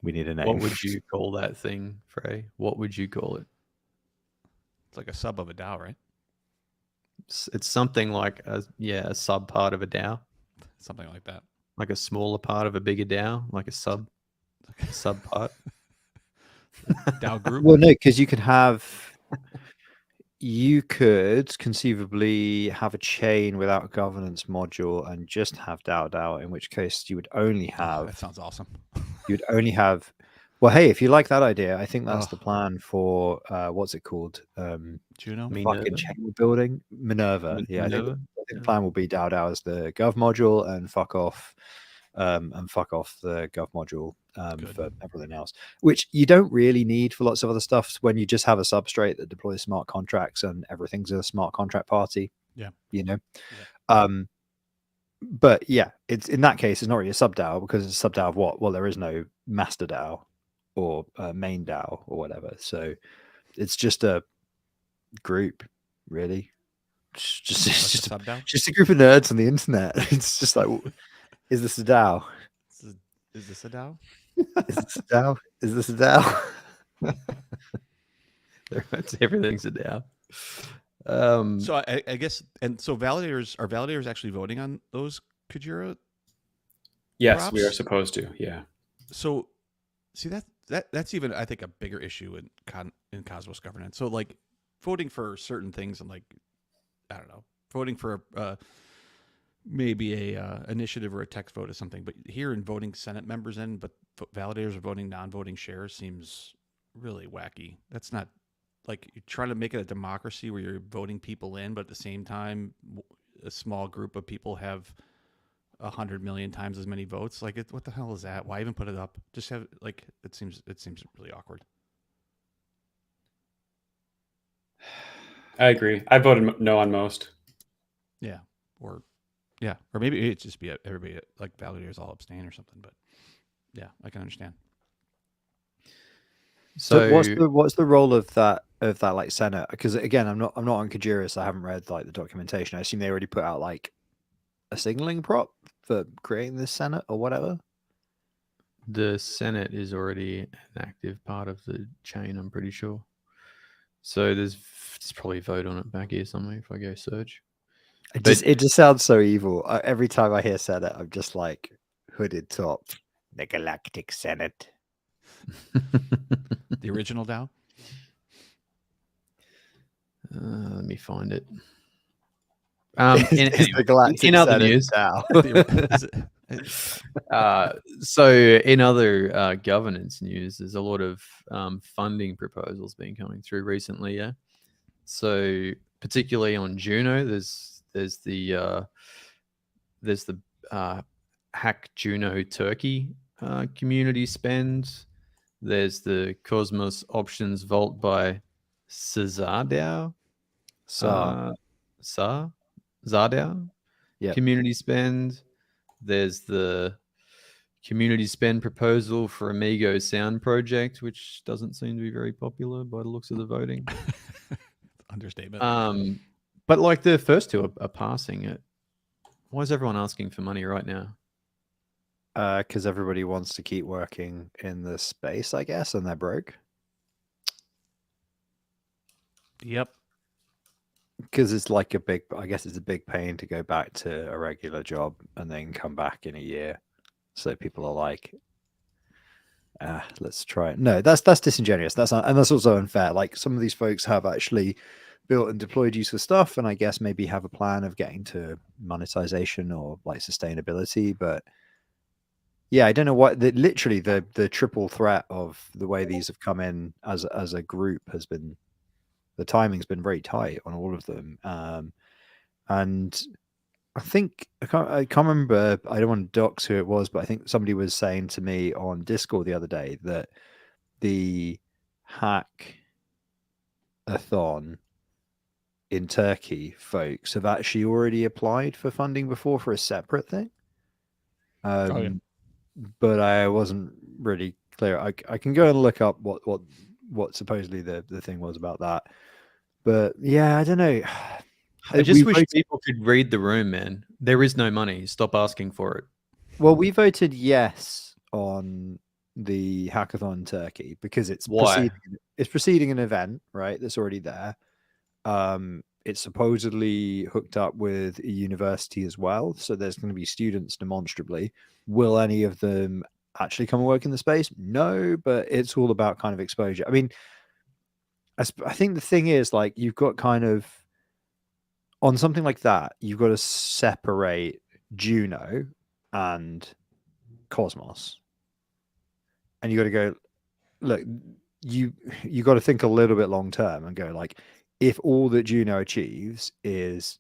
We need a name. What would you call that thing, Frey? What would you call it? It's like a sub of a DAO, right? It's something like a sub part of a DAO, Something like that. like a smaller part of a bigger DAO, like a sub part. DAO group. Well, no, because you could conceivably have a chain without a governance module and just have DAO, in which case you would only have. That sounds awesome. You'd only have. Well, hey, if you like that idea, I think that's Oh. the plan for what's it called? Juno. Fucking chain building Minerva. Yeah, I think the plan will be DAO as the gov module and fuck off the gov module for everything else, which you don't really need for lots of other stuff when you just have a substrate that deploys smart contracts and everything's a smart contract party. Yeah, you know. Yeah. But yeah, it's in that case it's not really a sub DAO because it's a sub DAO of what? Well, there is no master DAO or main DAO or whatever, so it's just a group, really. Just sub DAO. Just a group of nerds on the internet. It's just like, is this a DAO? Is this a DAO? Is this a DAO? Is this a DAO? Everything's a DAO. So I guess, and so validators actually voting on those Kujira? Yes, props? we are supposed to. Yeah. So see that's even I think a bigger issue in Cosmos governance. So like voting for certain things and like I don't know, voting for maybe a initiative or a text vote or something, but here in voting Senate members in, but validators are voting non-voting shares seems really wacky. That's not like you're trying to make it a democracy where you're voting people in, but at the same time, a small group of people have 100 million times as many votes. Like, what the hell is that? Why even put it up? Just have like it seems really awkward. I agree. I voted no on most. Yeah. or yeah, or maybe it's just be everybody like validators all abstain or something. But yeah, I can understand. So So what's the role of that like Senate? Because again, I'm not on Kajurus. I haven't read like the documentation. I assume they already put out like a signaling prop for creating this Senate or whatever. the Senate is already an active part of the chain, I'm pretty sure. So there's probably a vote on it back here somewhere if I go search. It just sounds so evil. Every time I hear Senate, I'm just like hooded top, the Galactic Senate. The original DAO. Let me find it. It's the Galactic in other Senate news, DAO. so in other governance news, there's a lot of funding proposals been coming through recently. Yeah, so particularly on Juno, there's the Hack Juno Turkey community spend. There's the Cosmos Options Vault by Zardao. Zardao. Yep. Community spend. There's the community spend proposal for Amigo Sound Project, which doesn't seem to be very popular by the looks of the voting. Understatement. But like the first two are passing it. Why is everyone asking for money right now? Because everybody wants to keep working in the space, I guess, and they're broke. Yep. Because it's like I guess it's a big pain to go back to a regular job and then come back in a year. So people are like, let's try it. No, that's disingenuous. That's also unfair. Like some of these folks have actually built and deployed useful stuff, and I guess maybe have a plan of getting to monetization or like sustainability. But yeah, I don't know what literally the triple threat of the way these have come in as a group has been. The timing's been very tight on all of them, and I think I can't remember. I don't want to dox who it was, but I think somebody was saying to me on Discord the other day that the hackathon in Turkey folks have actually already applied for funding before for a separate thing. But I wasn't really clear. I can go and look up what supposedly the thing was about that. But yeah, I don't know. I just wish people could read the room, man. There is no money. Stop asking for it. Well, we voted yes on the hackathon in Turkey because it's preceding an event, right? That's already there. It's supposedly hooked up with a university as well, so there's going to be students demonstrably. Will any of them actually come and work in the space? No, but it's all about kind of exposure. I mean, I think the thing is, like, you've got kind of on something like that, you've got to separate Juno and Cosmos, and you got to go, look, you got to think a little bit long term and go like, if all that Juno achieves is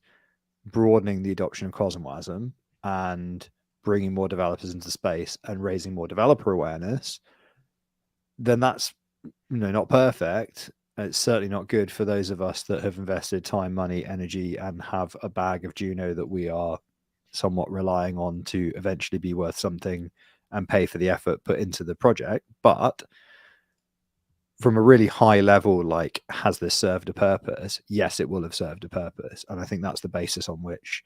broadening the adoption of Cosmwasm and bringing more developers into space and raising more developer awareness, then that's not perfect. It's certainly not good for those of us that have invested time, money, energy, and have a bag of Juno that we are somewhat relying on to eventually be worth something and pay for the effort put into the project. But from a really high level, like, has this served a purpose? Yes, it will have served a purpose. And I think that's the basis on which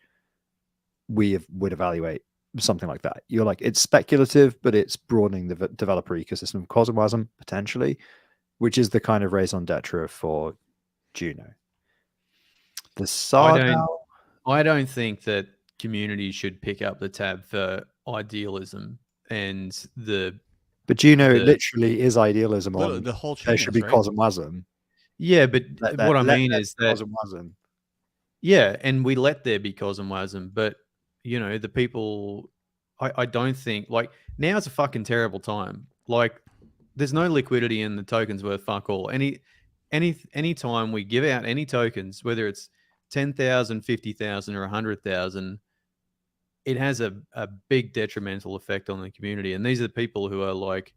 we would evaluate something like that. You're like, it's speculative, but it's broadening the developer ecosystem of Cosmwasm, potentially, which is the kind of raison d'etre for Juno. I don't think that community should pick up the tab for idealism and But Juno literally is idealism on the whole chain. There should be right? Cosmwasm. Yeah, but what I mean is that Cosmwasm. Yeah, and we let there be Cosmwasm, but the people, I don't think, like, now's a fucking terrible time. Like, there's no liquidity in the tokens worth fuck all. Any time we give out any tokens, whether it's 10,000, 50,000, or 100,000, it has a big detrimental effect on the community. And these are the people who are like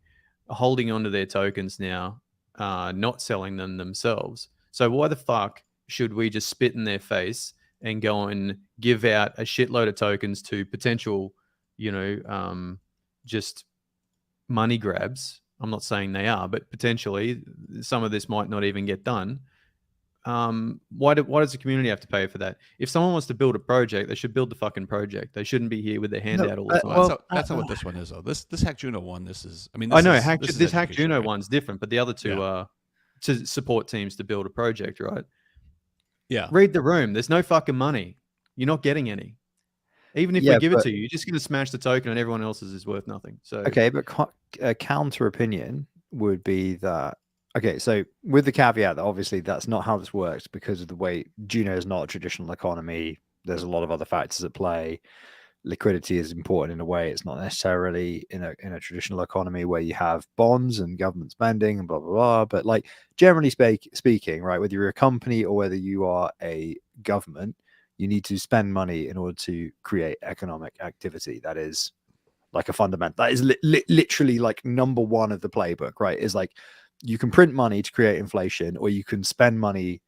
holding onto their tokens now, not selling them themselves. So why the fuck should we just spit in their face and go and give out a shitload of tokens to potential, just money grabs. I'm not saying they are, but potentially some of this might not even get done. Why does the community have to pay for that? If someone wants to build a project, they should build the fucking project. They shouldn't be here with their hand out all the time. That's not what this one is, though. This Hack Juno one. This is. I mean, I know this Hack Juno right? one's different, but the other two are to support teams to build a project, right? Yeah. Read the room. There's no fucking money. You're not getting any. Even if we give it to you, you're just going to smash the token, and everyone else's is worth nothing. So okay, but a counter opinion would be that. Okay, so with the caveat that obviously that's not how this works because of the way Juno is not a traditional economy. There's a lot of other factors at play. Liquidity is important in a way. It's not necessarily in a traditional economy where you have bonds and government spending and blah blah blah. But like generally speaking, right, whether you're a company or whether you are a government, you need to spend money in order to create economic activity. That is like a fundamental. That is literally like number one of the playbook, right? Is like you can print money to create inflation, or you can spend money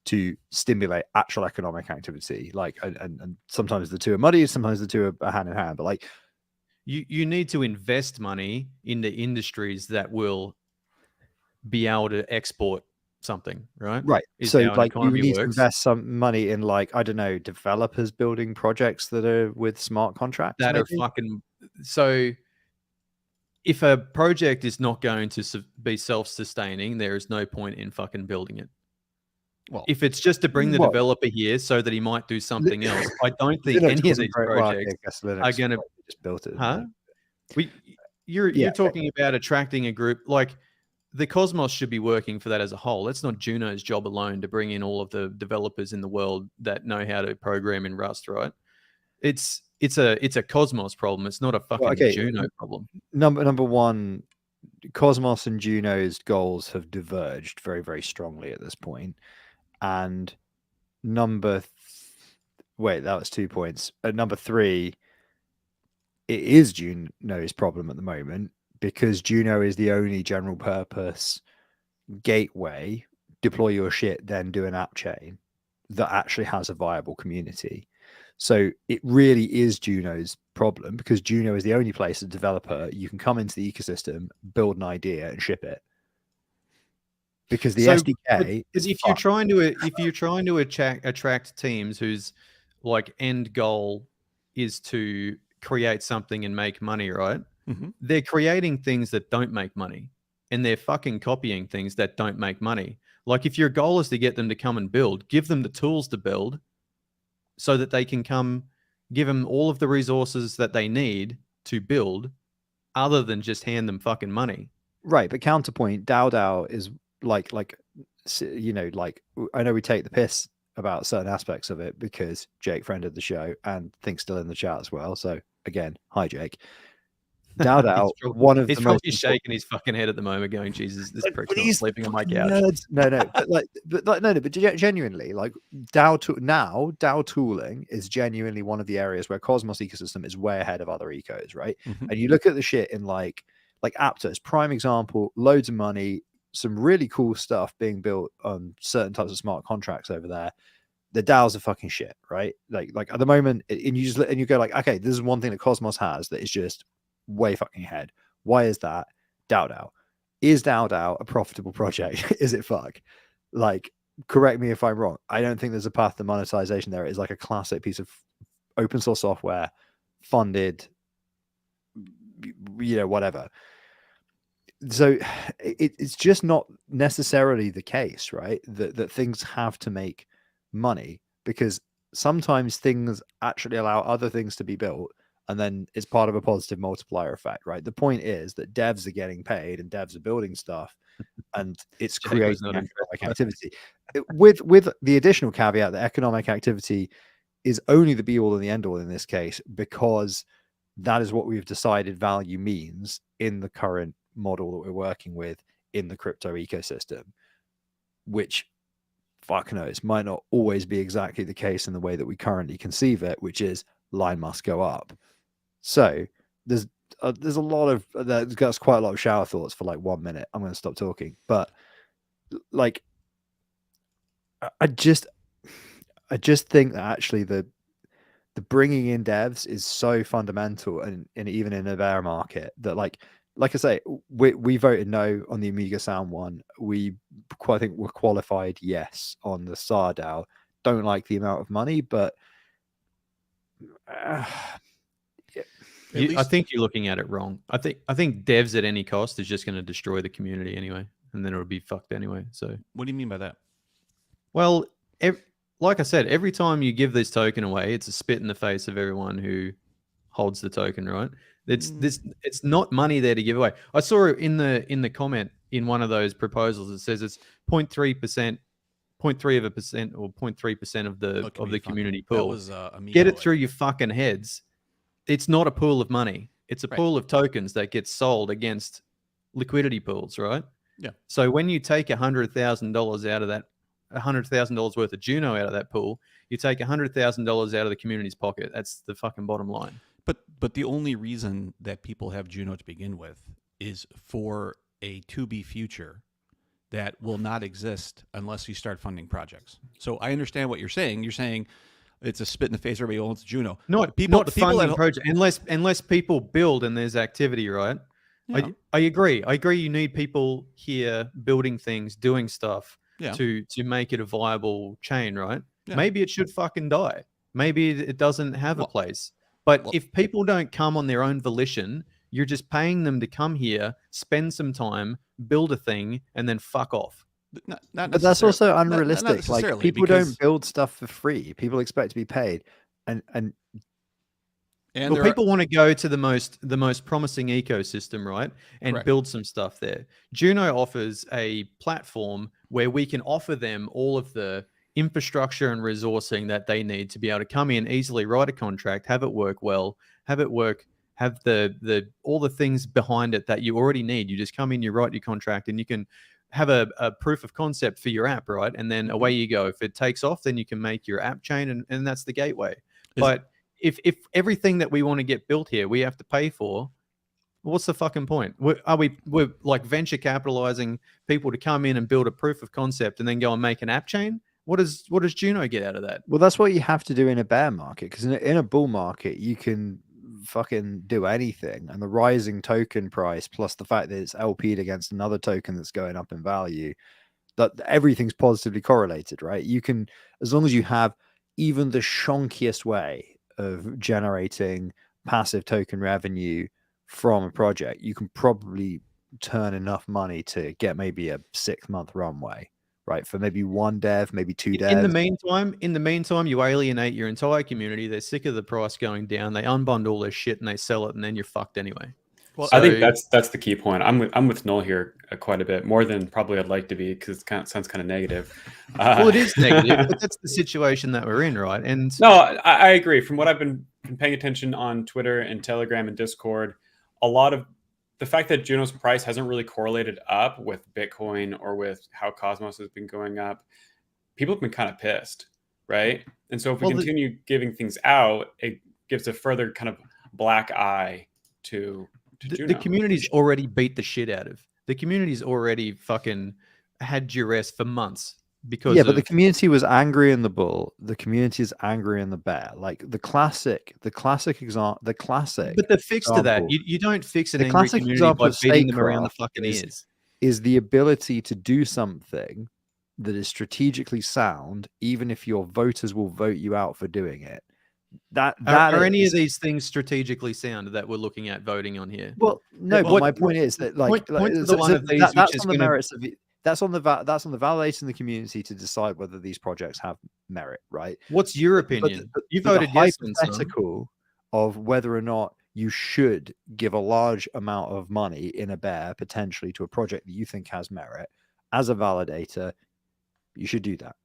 to stimulate actual economic activity. Like, and sometimes the two are muddy, sometimes the two are hand in hand. But like, you need to invest money in the industries that will be able to export something, right? Right. Is so how an like you economy need to works. invest some money in like, I don't know, developers building projects that are with smart contracts That are maybe? fucking. So if a project is not going to be self-sustaining, there is no point in fucking building it. Well, if it's just to bring the developer here so that he might do something else, I don't think any of these projects are going to just built it. Huh? You're talking about attracting a group like the Cosmos should be working for that as a whole. It's not Juno's job alone to bring in all of the developers in the world that know how to program in Rust, right? It's a Cosmos problem. It's not a fucking Juno problem. Number one, Cosmos and Juno's goals have diverged very, very strongly at this point. And wait, that was 2 points. Number three, it is Juno's problem at the moment because Juno is the only general purpose gateway, deploy your shit, then do an app chain that actually has a viable community. So it really is Juno's problem because Juno is the only place as a developer you can come into the ecosystem, build an idea, and ship it. Because the SDK is if you're trying to attract teams whose like end goal is to create something and make money, right? Mm-hmm. They're creating things that don't make money, and they're fucking copying things that don't make money. Like if your goal is to get them to come and build, give them the tools to build, so that they can come. Give them all of the resources that they need to build, other than just hand them fucking money. Right, but counterpoint, DAO is like I know we take the piss about certain aspects of it because Jake friended the show and thinks still in the chat as well. So again, hi Jake. DAO, one of he's the probably shaking his fucking head at the moment, going, "Jesus, this prick's not sleeping on my couch." Nerds. But genuinely, like DAO tooling is genuinely one of the areas where Cosmos ecosystem is way ahead of other ecos, right? Mm-hmm. And you look at the shit in like Aptos, prime example, loads of money, some really cool stuff being built on certain types of smart contracts over there. The DAOs are fucking shit, right? Like at the moment, and you go like, okay, this is one thing that Cosmos has that is just way fucking ahead. Why is that? DAO. Is DAO a profitable project? Is it fuck? Like, correct me if I'm wrong. I don't think there's a path to monetization there. It is like a classic piece of open source software, funded, whatever. So it's just not necessarily the case, right? That things have to make money, because sometimes things actually allow other things to be built, and then it's part of a positive multiplier effect, right? The point is that devs are getting paid and devs are building stuff, and it's creating economic activity. With the additional caveat that economic activity is only the be all and the end all in this case, because that is what we've decided value means in the current model that we're working with in the crypto ecosystem, which fuck knows might not always be exactly the case in the way that we currently conceive it, which is line must go up. So there's a lot of that's quite a lot of shower thoughts for like 1 minute. I'm going to stop talking, but like I just I just think that actually the bringing in devs is so fundamental, and even in a bear market, that like I say, we voted no on the Amiga Sound one. We I think we're qualified yes on the SAR-DAO. Don't like the amount of money, but I think you're looking at it wrong. I think devs at any cost is just going to destroy the community anyway, and then it'll be fucked anyway. So What do you mean by that? well, like I said, every time you give this token away, it's a spit in the face of everyone who holds the token, right? It's not money there to give away. I saw it in the comment in one of those proposals. It says it's 0.3%, 0.3% or 0.3% of the community pool. That was Amigo, Get it through your fucking heads. It's not a pool of money. It's a pool of tokens that gets sold against liquidity pools, right? Yeah. So when you take $100,000 out of that, $100,000 worth of Juno out of that pool, you take $100,000 out of the community's pocket. That's the fucking bottom line. But the only reason that people have Juno to begin with is for a to-be future that will not exist unless you start funding projects. So I understand what you're saying. You're saying it's a spit in the face. Everybody owns Juno. Not funding project unless people build and there's activity, right? Yeah. I agree. You need people here building things, doing stuff to make it a viable chain, right? Yeah. Maybe it should fucking die. Maybe it doesn't have a place. But if people don't come on their own volition, you're just paying them to come here, spend some time, build a thing, and then fuck off. But that's also unrealistic. Like people don't build stuff for free. People expect to be paid, and people want to go to the most promising ecosystem, right? And build some stuff there. Juno offers a platform where we can offer them all of the infrastructure and resourcing that they need to be able to come in, easily write a contract, have it work well, have the all the things behind it that you already need. You just come in, you write your contract, and you can have a proof of concept for your app, right? And then away you go. If it takes off, then you can make your app chain, and that's the gateway. But if everything that we want to get built here, we have to pay for, what's the fucking point? We're like venture capitalizing people to come in and build a proof of concept and then go and make an app chain? What does Juno get out of that? Well, that's what you have to do in a bear market, because in a bull market, you can fucking do anything, and the rising token price plus the fact that it's LP'd against another token that's going up in value, that everything's positively correlated, right? You can, as long as you have even the shonkiest way of generating passive token revenue from a project, you can probably turn enough money to get maybe a 6-month runway, right? For maybe one dev, maybe two devs. In the meantime, you alienate your entire community. They're sick of the price going down. They unbundle their shit and they sell it, and then you're fucked anyway. Well, I think that's the key point. I'm with Noel here quite a bit, more than probably I'd like to be, because it sounds kind of negative. Well, it is negative, but that's the situation that we're in, right? And no, I agree. From what I've been paying attention on Twitter and Telegram and Discord, a lot of the fact that Juno's price hasn't really correlated up with Bitcoin or with how Cosmos has been going up, people have been kind of pissed, right? And so if we continue giving things out, it gives a further kind of black eye to Juno. The community's already beat the shit out of. The community's already fucking had duress for months. But the community was angry in the bull. The community is angry in the bear. Like the classic example, But the fix to that, you don't fix an angry community by beating them around the fucking ears. Is the ability to do something that is strategically sound, even if your voters will vote you out for doing it. Are any of these things strategically sound that we're looking at voting on here? Well, no. But my point is that that's on the validating the community to decide whether these projects have merit, right? What's your opinion? You voted yes. Hypothetical of whether or not you should give a large amount of money in a bear potentially to a project that you think has merit as a validator, you should do that.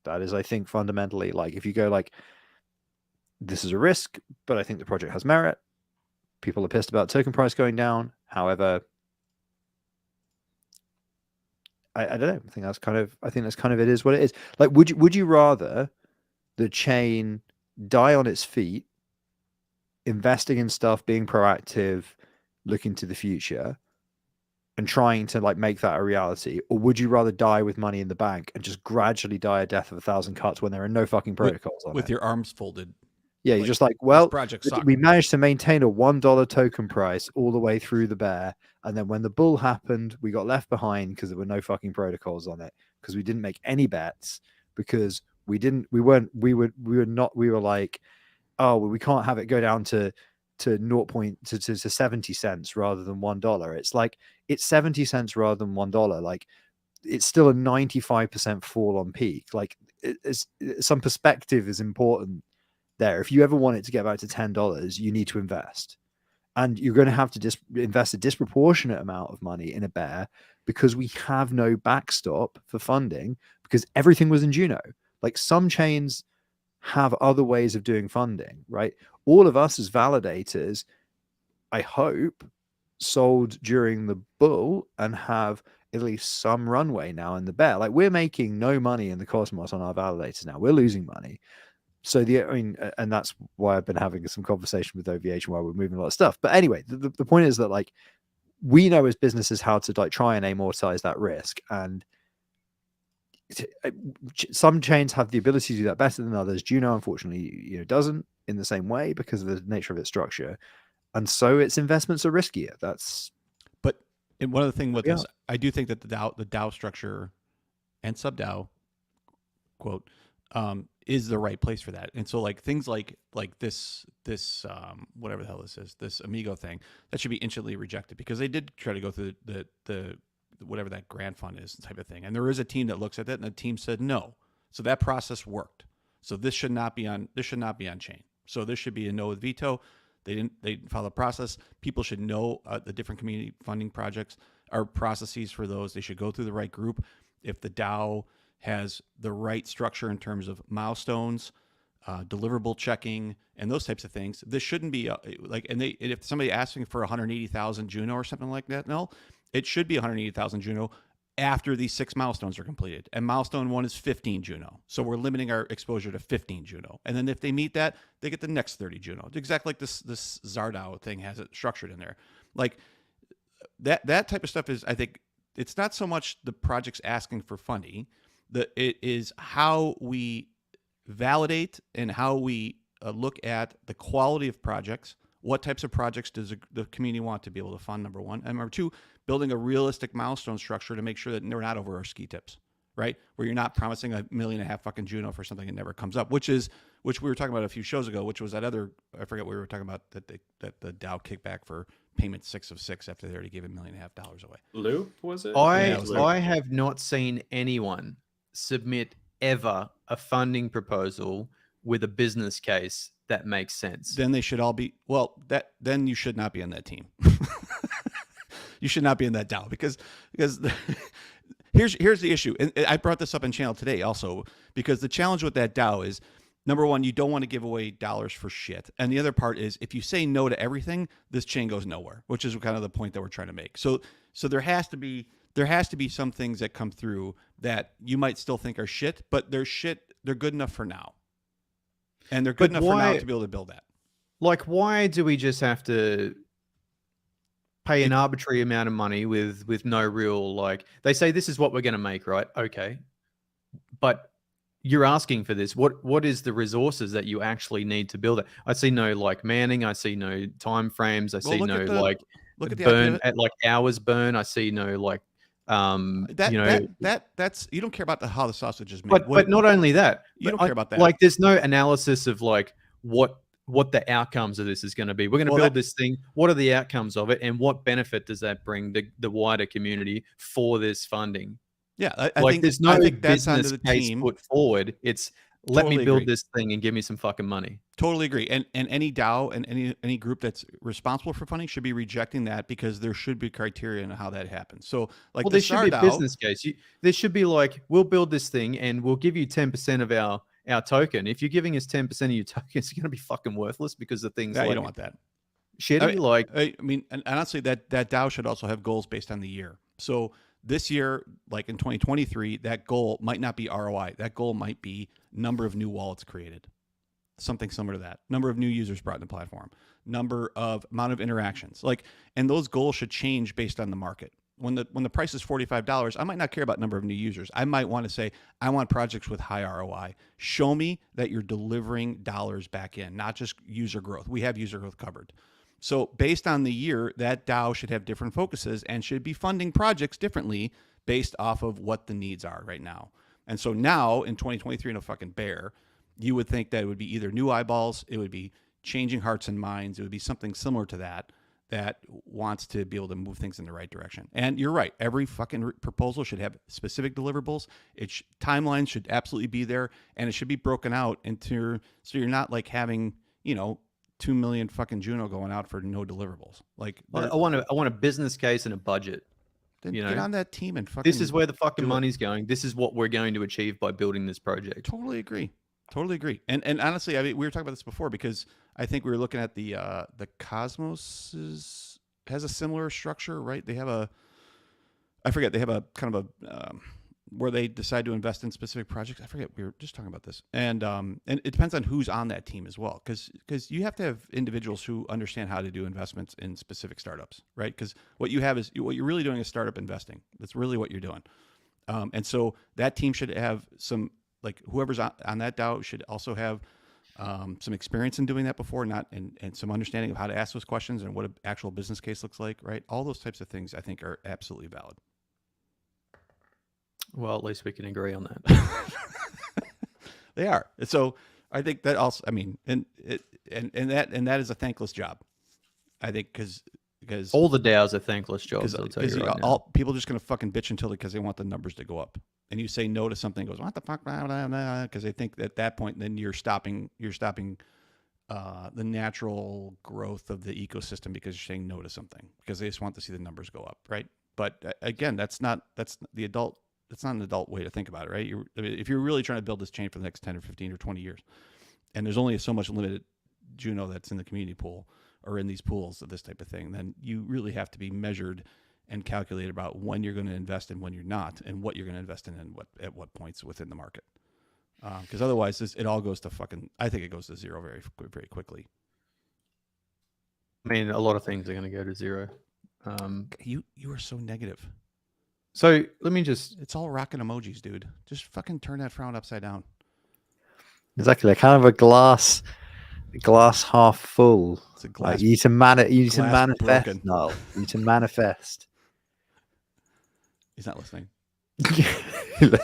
That is, I think, fundamentally, like, if you go like, this is a risk, but I think the project has merit. People are pissed about token price going down. However, I don't know. I think that's kind of it is what it is. Like, would you rather the chain die on its feet, investing in stuff, being proactive, looking to the future, and trying to like make that a reality, or would you rather die with money in the bank and just gradually die a death of 1,000 cuts when there are no fucking protocols on with it? your arms folded. Yeah, you're like, just like, this well, project sucked. we managed to maintain a $1 token price all the way through the bear, and then when the bull happened, we got left behind because there were no fucking protocols on it, because we didn't make any bets, because we were like, oh, well, we can't have it go down to 70 cents rather than $1. It's like, it's 70 cents rather than $1. Like, it's still a 95% fall on peak. Like, some perspective is important there. If you ever want it to get back to $10, you need to invest, and you're going to have to invest a disproportionate amount of money in a bear, because we have no backstop for funding, because everything was in Juno. Like, some chains have other ways of doing funding, right? All of us as validators, I hope, sold during the bull and have at least some runway now in the bear. Like, we're making no money in the Cosmos on our validators now. We're losing money. So and that's why I've been having some conversation with OVH while we're moving a lot of stuff. But anyway, the point is that, like, we know as businesses how to like try and amortize that risk, and some chains have the ability to do that better than others. Juno, unfortunately, doesn't in the same way because of the nature of its structure, and so its investments are riskier. But one of the things with Yeah. this, I do think that the DAO structure and sub DAO quote is the right place for that. And so like things like this whatever the hell this is, this Amigo thing, that should be instantly rejected, because they did try to go through the whatever that grant fund is type of thing. And there is a team that looks at that, and the team said no. So that process worked. So this should not be on chain. So this should be a no with veto. They didn't follow the process. People should know the different community funding projects or processes for those. They should go through the right group. If the DAO has the right structure in terms of milestones, deliverable checking, and those types of things, this shouldn't be if somebody asking for 180,000 Juno or something like that, no, it should be 180,000 Juno after these 6 milestones are completed. And milestone 1 is 15 Juno. So we're limiting our exposure to 15 Juno. And then if they meet that, they get the next 30 Juno. It's exactly like this Zardao thing has it structured in there. Like that type of stuff is, I think, it's not so much the projects asking for funding, it is how we validate and how we look at the quality of projects. What types of projects does the community want to be able to fund, number one? And number two, building a realistic milestone structure to make sure that they're not over our ski tips, right? Where you're not promising $1.5 million fucking Juno for something that never comes up, which we were talking about a few shows ago, which was that other, I forget what we were talking about, that the DAO kickback for payment 6 of 6 after they already gave $1.5 million away. Loop, was it? I have not seen anyone submit ever a funding proposal with a business case that makes sense. Then they should all be, then you should not be on that team. You should not be in that DAO because here's the issue. And I brought this up in channel today also, because the challenge with that DAO is, number one, you don't want to give away dollars for shit. And the other part is, if you say no to everything, this chain goes nowhere, which is kind of the point that we're trying to make. So there has to be some things that come through that you might still think are shit, but they're good enough for now. And they're good enough for now to be able to build that. Like, why do we just have to pay an arbitrary amount of money with no real, like, they say this is what we're going to make, right? Okay. But you're asking for this. What is the resources that you actually need to build it? I see no like manning. I see no time frames. I see no like burn at like hours burn. I see no like that's you don't care about how the sausage is made. But not only that, you don't care about that. Like, there's no analysis of like what the outcomes of this is going to be. We're going to build this thing. What are the outcomes of it, and what benefit does that bring the wider community for this funding? Yeah, I think there's no that's under business the case team. put forward. It's let me build this thing and give me some fucking money. Totally agree. And any DAO and any group that's responsible for funding should be rejecting that, because there should be criteria in how that happens. So like, there should be a business case. There should be like, we'll build this thing and we'll give you 10% of our token. If you're giving us 10% of your token, it's going to be fucking worthless because the things you don't want that. Shitty. I mean, and honestly, that DAO should also have goals based on the year. So this year, like in 2023, that goal might not be ROI. That goal might be number of new wallets created, something similar to that. Number of new users brought in the platform, amount of interactions. Like, and those goals should change based on the market. when the price is $45, I might not care about number of new users. I might want to say, I want projects with high ROI. Show me that you're delivering dollars back in, not just user growth. We have user growth covered. So based on the year, that DAO should have different focuses and should be funding projects differently based off of what the needs are right now. And so now in 2023, in a fucking bear, you would think that it would be either new eyeballs, it would be changing hearts and minds, it would be something similar to that wants to be able to move things in the right direction. And you're right, every fucking proposal should have specific deliverables. Timelines should absolutely be there, and it should be broken out into, so you're not like having, 2 million fucking Juno going out for no deliverables. Like, I want a business case and a budget. then get on that team and fucking. This is where the fucking do it. money's going. This is what we're going to achieve by building this project. Totally agree. And honestly, I mean, we were talking about this before because I think we were looking at the Cosmos has a similar structure, right? They have they have a kind of a where they decide to invest in specific projects. I forget, we were just talking about this, and it depends on who's on that team as well, because you have to have individuals who understand how to do investments in specific startups, right? Because what you're really doing is startup investing. That's really what you're doing, and so that team should have some. Like whoever's on that DAO should also have some experience in doing that before, and some understanding of how to ask those questions and what an actual business case looks like, right? All those types of things I think are absolutely valid. Well, at least we can agree on that. They are. So I think that also, I mean, and that is a thankless job. I think because all the DAOs are thankless jobs. I'll tell you right now. All people are just going to fucking bitch until because they want the numbers to go up. And you say no to something, goes what the fuck, because they think at that point then you're stopping the natural growth of the ecosystem because you're saying no to something because they just want to see the numbers go up, right? But again, that's not an adult way to think about it, right? If you're really trying to build this chain for the next 10 or 15 or 20 years, and there's only so much limited Juno that's in the community pool or in these pools of this type of thing, then you really have to be measured and calculate about when you're going to invest and when you're not, and what you're going to invest in and at what points within the market. Because otherwise, it all goes to I think it goes to zero very, very quickly. I mean, a lot of things are going to go to zero. You are so negative. So let me it's all rocking emojis, dude. Just fucking turn that frown upside down. Exactly, kind of a glass half full. It's a glass. Like you need to manifest. Broken. No, you need to manifest. He's not listening.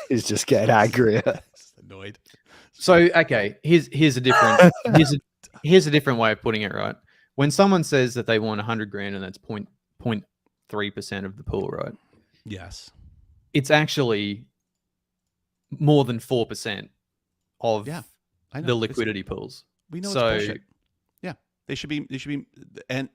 He's just getting angry. He's annoyed. So okay, here's a different here's a different way of putting it. Right, when someone says that they want 100 grand and that's 0.3% of the pool, right? Yes, it's actually more than 4% of the liquidity pools. We know it's bullshit. Yeah, they should be, and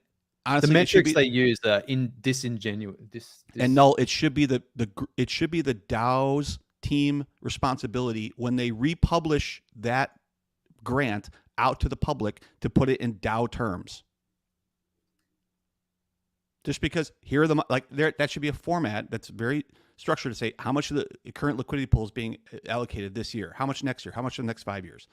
honestly, the metrics they use are disingenuous. And no, it should be the DAO's team responsibility when they republish that grant out to the public to put it in DAO terms. Just because here are that should be a format that's very structured to say how much of the current liquidity pool is being allocated this year, how much next year, how much in the next 5 years,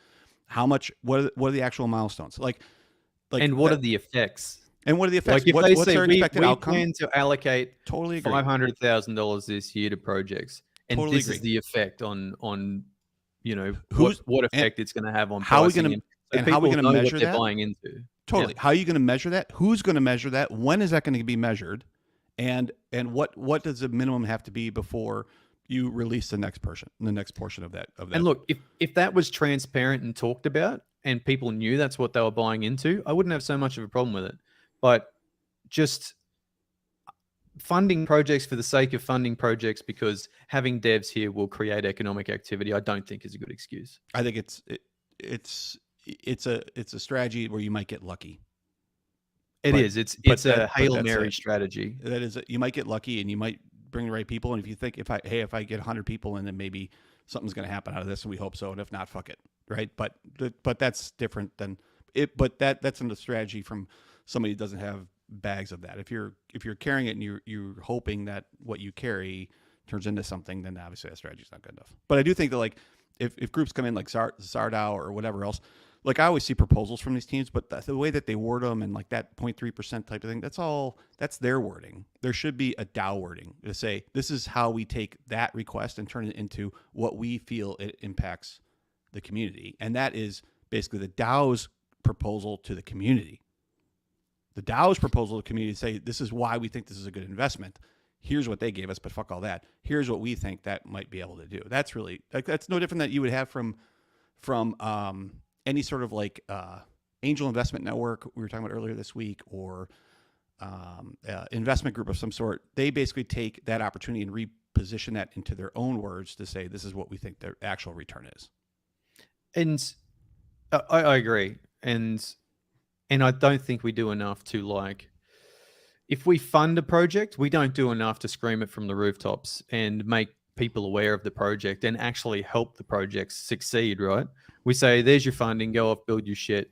how much, what are the actual milestones, and what are the effects? And what are the effects? Like if what's they say their expected outcome? We plan to allocate totally agree. $500,000 this year to projects, and totally this agree. is the effect on what effect it's going to have on how pricing. Are we gonna, and how are we going to measure what that? they're buying into. Totally. Yeah. How are you going to measure that? Who's going to measure that? When is that going to be measured? And what does the minimum have to be before you release the next portion of that? And look, if that was transparent and talked about, and people knew that's what they were buying into, I wouldn't have so much of a problem with it. But just funding projects for the sake of funding projects because having devs here will create economic activity, I don't think is a good excuse. I think it's a strategy where you might get lucky. It's a Hail Mary strategy. That is, you might get lucky and you might bring the right people. And if you think if I get 100 people and then maybe something's going to happen out of this, and we hope so, and if not, fuck it, right? But that's different than it. But that's in the strategy from somebody who doesn't have bags of that. If you're carrying it and you're hoping that what you carry turns into something, then obviously that strategy is not good enough. But I do think that if groups come in like Zardao or whatever else, like I always see proposals from these teams, but the way that they word them and like that 0.3% type of thing, that's their wording. There should be a DAO wording to say, this is how we take that request and turn it into what we feel it impacts the community. And that is basically the DAO's proposal to the community. The DAO's proposal to the community say, this is why we think this is a good investment. Here's what they gave us, but fuck all that. Here's what we think that might be able to do. That's really, like, that's no different than you would have from any sort of like angel investment network we were talking about earlier this week, or investment group of some sort. They basically take that opportunity and reposition that into their own words to say, this is what we think their actual return is. And I agree. And I don't think we do enough to, like, if we fund a project, we don't do enough to scream it from the rooftops and make people aware of the project and actually help the project succeed, right? We say, there's your funding, go off, build your shit,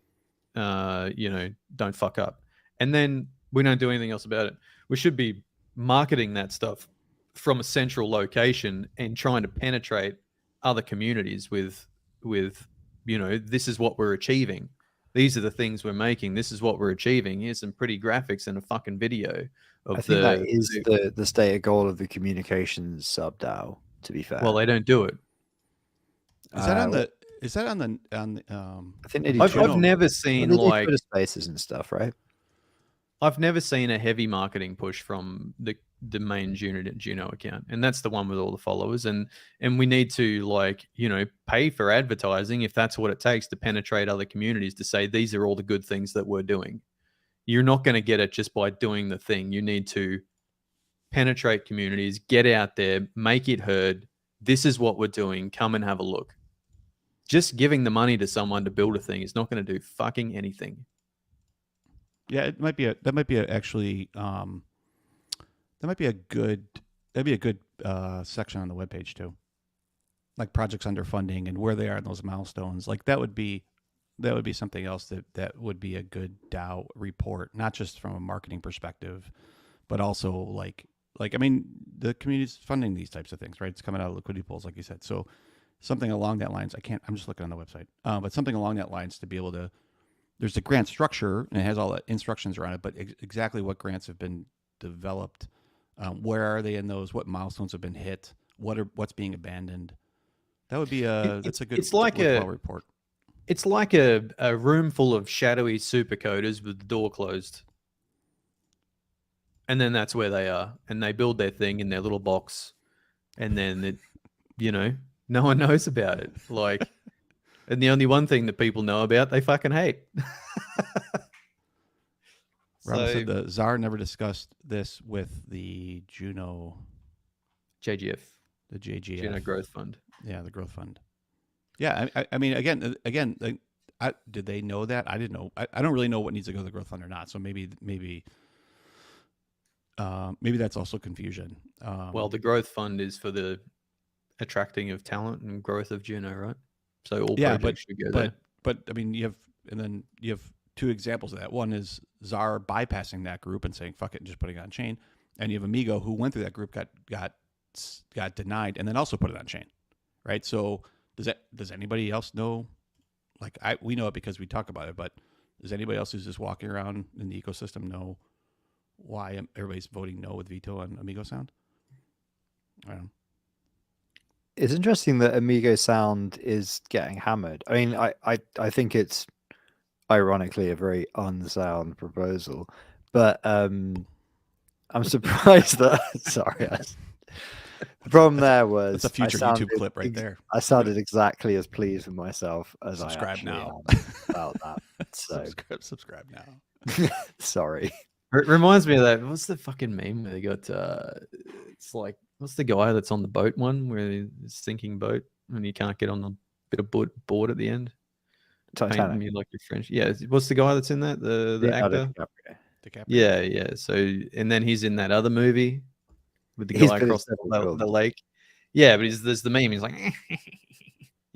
don't fuck up. And then we don't do anything else about it. We should be marketing that stuff from a central location and trying to penetrate other communities with this is what we're achieving. These are the things we're making. This is what we're achieving. Here's some pretty graphics and a fucking video of I think that is the stated goal of the communications sub DAO, to be fair. Well, they don't do it. Is that on the I think they do. I've never seen like Twitter Spaces and stuff, right? I've never seen a heavy marketing push from the main Juno account, and that's the one with all the followers. And we need to pay for advertising if that's what it takes to penetrate other communities, to say these are all the good things that we're doing. You're not going to get it just by doing the thing. You need to penetrate communities, get out there, make it heard. This is what we're doing. Come and have a look. Just giving the money to someone to build a thing is not going to do fucking anything. Yeah, that'd be a good section on the webpage too. Like projects under funding and where they are in those milestones. Like that would be something else that would be a good DAO report, not just from a marketing perspective, but also like I mean, the community's funding these types of things, right? It's coming out of liquidity pools, like you said. So something along that lines. I'm just looking on the website, but something along that lines to be able to. There's the grant structure, and it has all the instructions around it, but exactly what grants have been developed, where are they in those, what milestones have been hit, what's being abandoned. That would be that's a good report. It's like a room full of shadowy supercoders with the door closed. And then that's where they are. And they build their thing in their little box. And then, no one knows about it. Like, and the only one thing that people know about, they fucking hate. Robin said the Czar never discussed this with the Juno JGF. The JGF. Juno Growth Fund. Yeah, the Growth Fund. Yeah, I mean, again, did they know that? I didn't know. I don't really know what needs to go to the Growth Fund or not. So maybe that's also confusion. Well, the Growth Fund is for the attracting of talent and growth of Juno, right? So all projects should go there. But I mean, you have two examples of that. One is Czar bypassing that group and saying fuck it and just putting it on chain, and you have Amigo who went through that group, got denied, and then also put it on chain, right? So does anybody else know? Like we know it because we talk about it, but does anybody else who's just walking around in the ecosystem know why everybody's voting no with veto on Amigo Sound? I don't know. It's interesting that Amigo Sound is getting hammered. I mean, I think it's ironically a very unsound proposal, but I'm surprised that the problem there was that's a future YouTube clip right there. I sounded exactly as pleased with myself as subscribe I now about that. So subscribe now. Sorry. It reminds me of that. What's the fucking meme where they got? It's like, what's the guy that's on the boat one where he's sinking boat and you can't get on the bit of board at the end? Painting me like your French. Yeah. What's the guy that's in that? The actor. DiCaprio. Yeah. So and then he's in that other movie with the guy across the lake. Yeah, but there's the meme. He's like,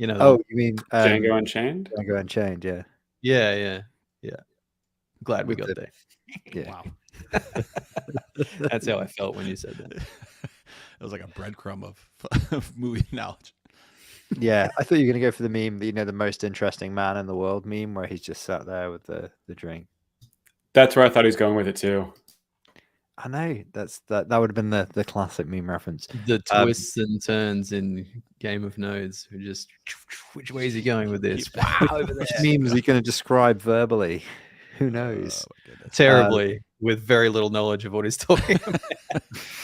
Oh, you mean Django Unchained? Django Unchained, yeah. Yeah. Glad we got there. Yeah. Wow. That's how I felt when you said that. It was like a breadcrumb of movie knowledge. Yeah, I thought you were going to go for the meme, the most interesting man in the world meme, where he's just sat there with the drink. That's where I thought he was going with it too. I know that would have been the classic meme reference. The twists and turns in Game of Nodes. Who just which way is he going with this? Wow, over Which there. meme is he going to describe verbally? Who knows? Oh my goodness. Terribly, with very little knowledge of what he's talking about.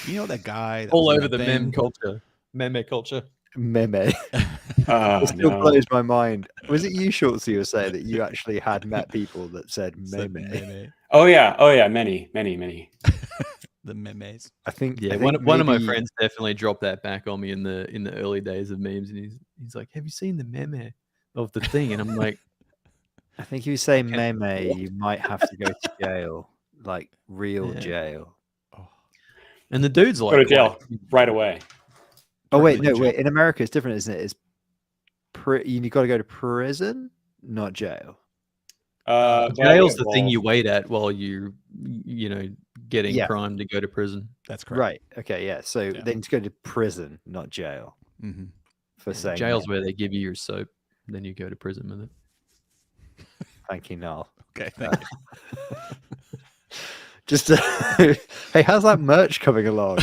You know that guy that All was in over that the thing? meme culture. Meme. Oh, It still no. blows my mind. Was it you, Schultz, you were saying that you actually had met people that said Said meme? meme. Oh yeah, many. The memes. I think Yeah, I think one of my maybe- friends definitely dropped that back on me in the early days of memes, and he's like, "Have you seen the meme of the thing?" And I'm like, I think if you say Okay, meme, what? you might have to go to jail, like real Yeah. jail. Oh, and the dude's like, Go to jail quite- right away. Oh wait, Directly to no, wait. jail. In America, it's different, isn't it? It's you got to go to prison, not jail. Jail's the thing well, you wait at while getting Yeah. primed to go to prison. that's correct. Right. Okay. Yeah. So Yeah. they need to go to prison, not jail, Mm-hmm. for Yeah, saying jail's meme. where they give you your soap, then you go to prison with it. Thank you, Noel. Okay. Thank you. Just hey, how's that merch coming along?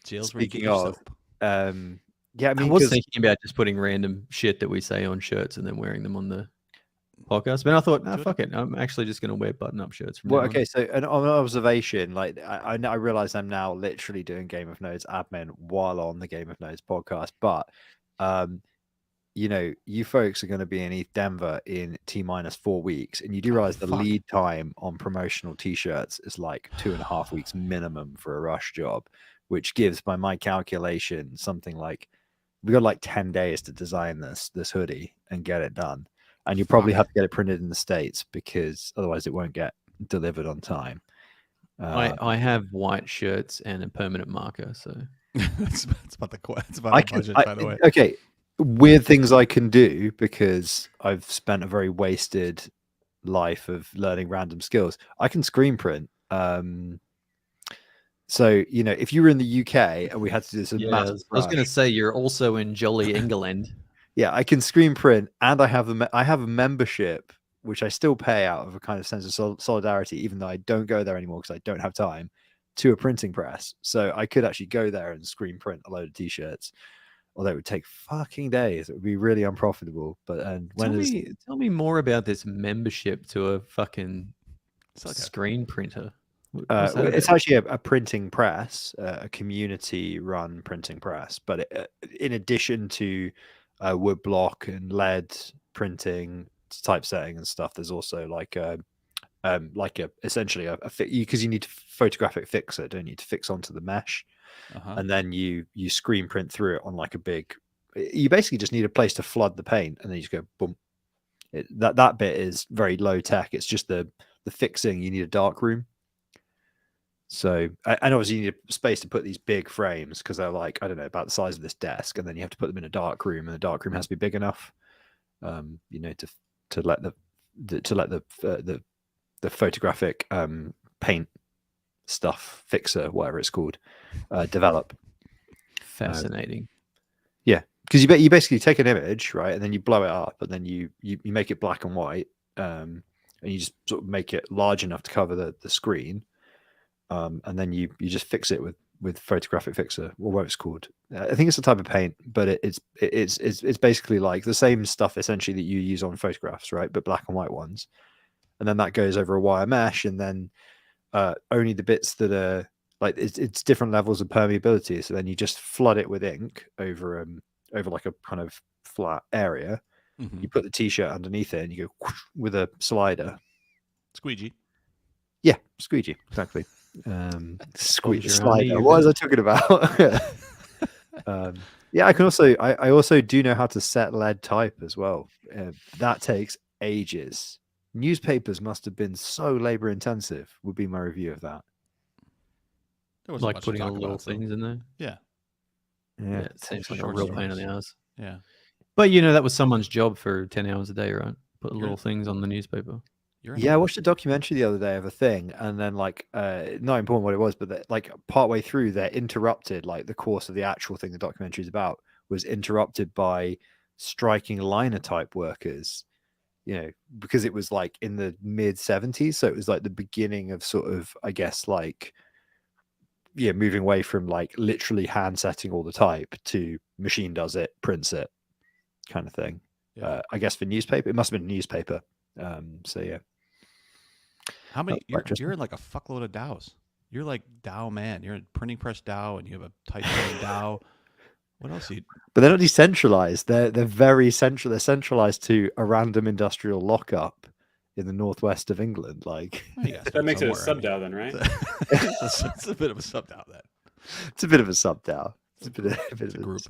Jails where you get speaking your of, soap. yeah, I I mean, was 'cause- thinking about just putting random shit that we say on shirts and then wearing them on the podcast, but I thought, nah, Do it. fuck it. I'm actually just going to wear button-up shirts from well, now okay. on. So an observation, like I realize I'm now literally doing Game of Nodes admin while on the Game of Nodes podcast, but you folks are going to be in East Denver in T-4 weeks, and you do realize the fuck. lead time on promotional T-shirts is like 2.5 weeks minimum for a rush job, which gives, by my calculation, something like we got like 10 days to design this hoodie and get it done, and you probably Fuck. have to get it printed in the States because otherwise it won't get delivered on time. I have white shirts and a permanent marker, so It's about the it's about I the can, budget, by the way. okay, weird things I can do because I've spent a very wasted life of learning random skills. I can screen print. So if you were in the UK and we had to do this yeah. massive I was going rush, to say you're also in jolly England. yeah, I can screen print, and I have a membership which I still pay out of a kind of sense of solidarity, even though I don't go there anymore because I don't have time, to a printing press. So I could actually go there and screen print a load of T-shirts, although it would take fucking days. It would be really unprofitable. But Tell me more about this membership to a fucking It's like a- screen printer. What's that it's about? actually a printing press, a community-run printing press. But in addition to woodblock and lead printing, typesetting and stuff, there's also essentially a because you need to photographic fixer, don't you, to fix onto the mesh, uh-huh. and then you screen print through it on like a big. You basically just need a place to flood the paint, and then you just go boom. That bit is very low tech. It's just the fixing. You need a dark room. So, and obviously you need a space to put these big frames because they're like, I don't know, about the size of this desk, and then you have to put them in a dark room, and the dark room has to be big enough, to let the photographic paint stuff fixer, whatever it's called, develop. Fascinating. Because you basically take an image, right, and then you blow it up, and then you make it black and white, and you just sort of make it large enough to cover the screen. And then you just fix it with photographic fixer, or what it's called. I think it's a type of paint, but it's basically like the same stuff essentially that you use on photographs, right? But black and white ones. And then that goes over a wire mesh, and then only the bits that are like it's different levels of permeability. So then you just flood it with ink over like a kind of flat area. Mhm. You put the T-shirt underneath it, and you go whoosh with a slider. Squeegee. Yeah, squeegee, exactly. Hold your Slider. army, What was I talking about? Yeah, I also do know how to set lead type as well. That takes ages. Newspapers must have been so labor intensive. Would be my review of that. There wasn't Like much to putting all talk the little about, so- things in there. Yeah. Yeah, it seems like a short real pain in stories. the ass. Yeah. But that was someone's job for 10 hours a day, right? Put Yeah. little things on the newspaper. You're in Yeah, I luck. watched a documentary the other day of a thing, and then not important what it was, but like partway through, they're interrupted. Like the course of the actual thing the documentary is about was interrupted by striking linotype workers. Because it was like in the mid 70s, so it was like the beginning of sort of, I guess, like moving away from like literally hand setting all the type to machine does it, prints it, kind of thing. Yeah. I guess for newspaper, it must have been newspaper. So yeah. How many? That's quite interesting. You're in like a fuckload of DAOs. You're like DAO man. You're in printing press DAO, and you have a typesetting DAO. What else? But they're not decentralized. They're very central. They're centralized to a random industrial lockup in the northwest of England. Like Well, you guys That start makes it a somewhere, sub DAO then, right? It's a bit of a sub DAO. Then it's a bit of a sub DAO. It's a bit of it's a group. It's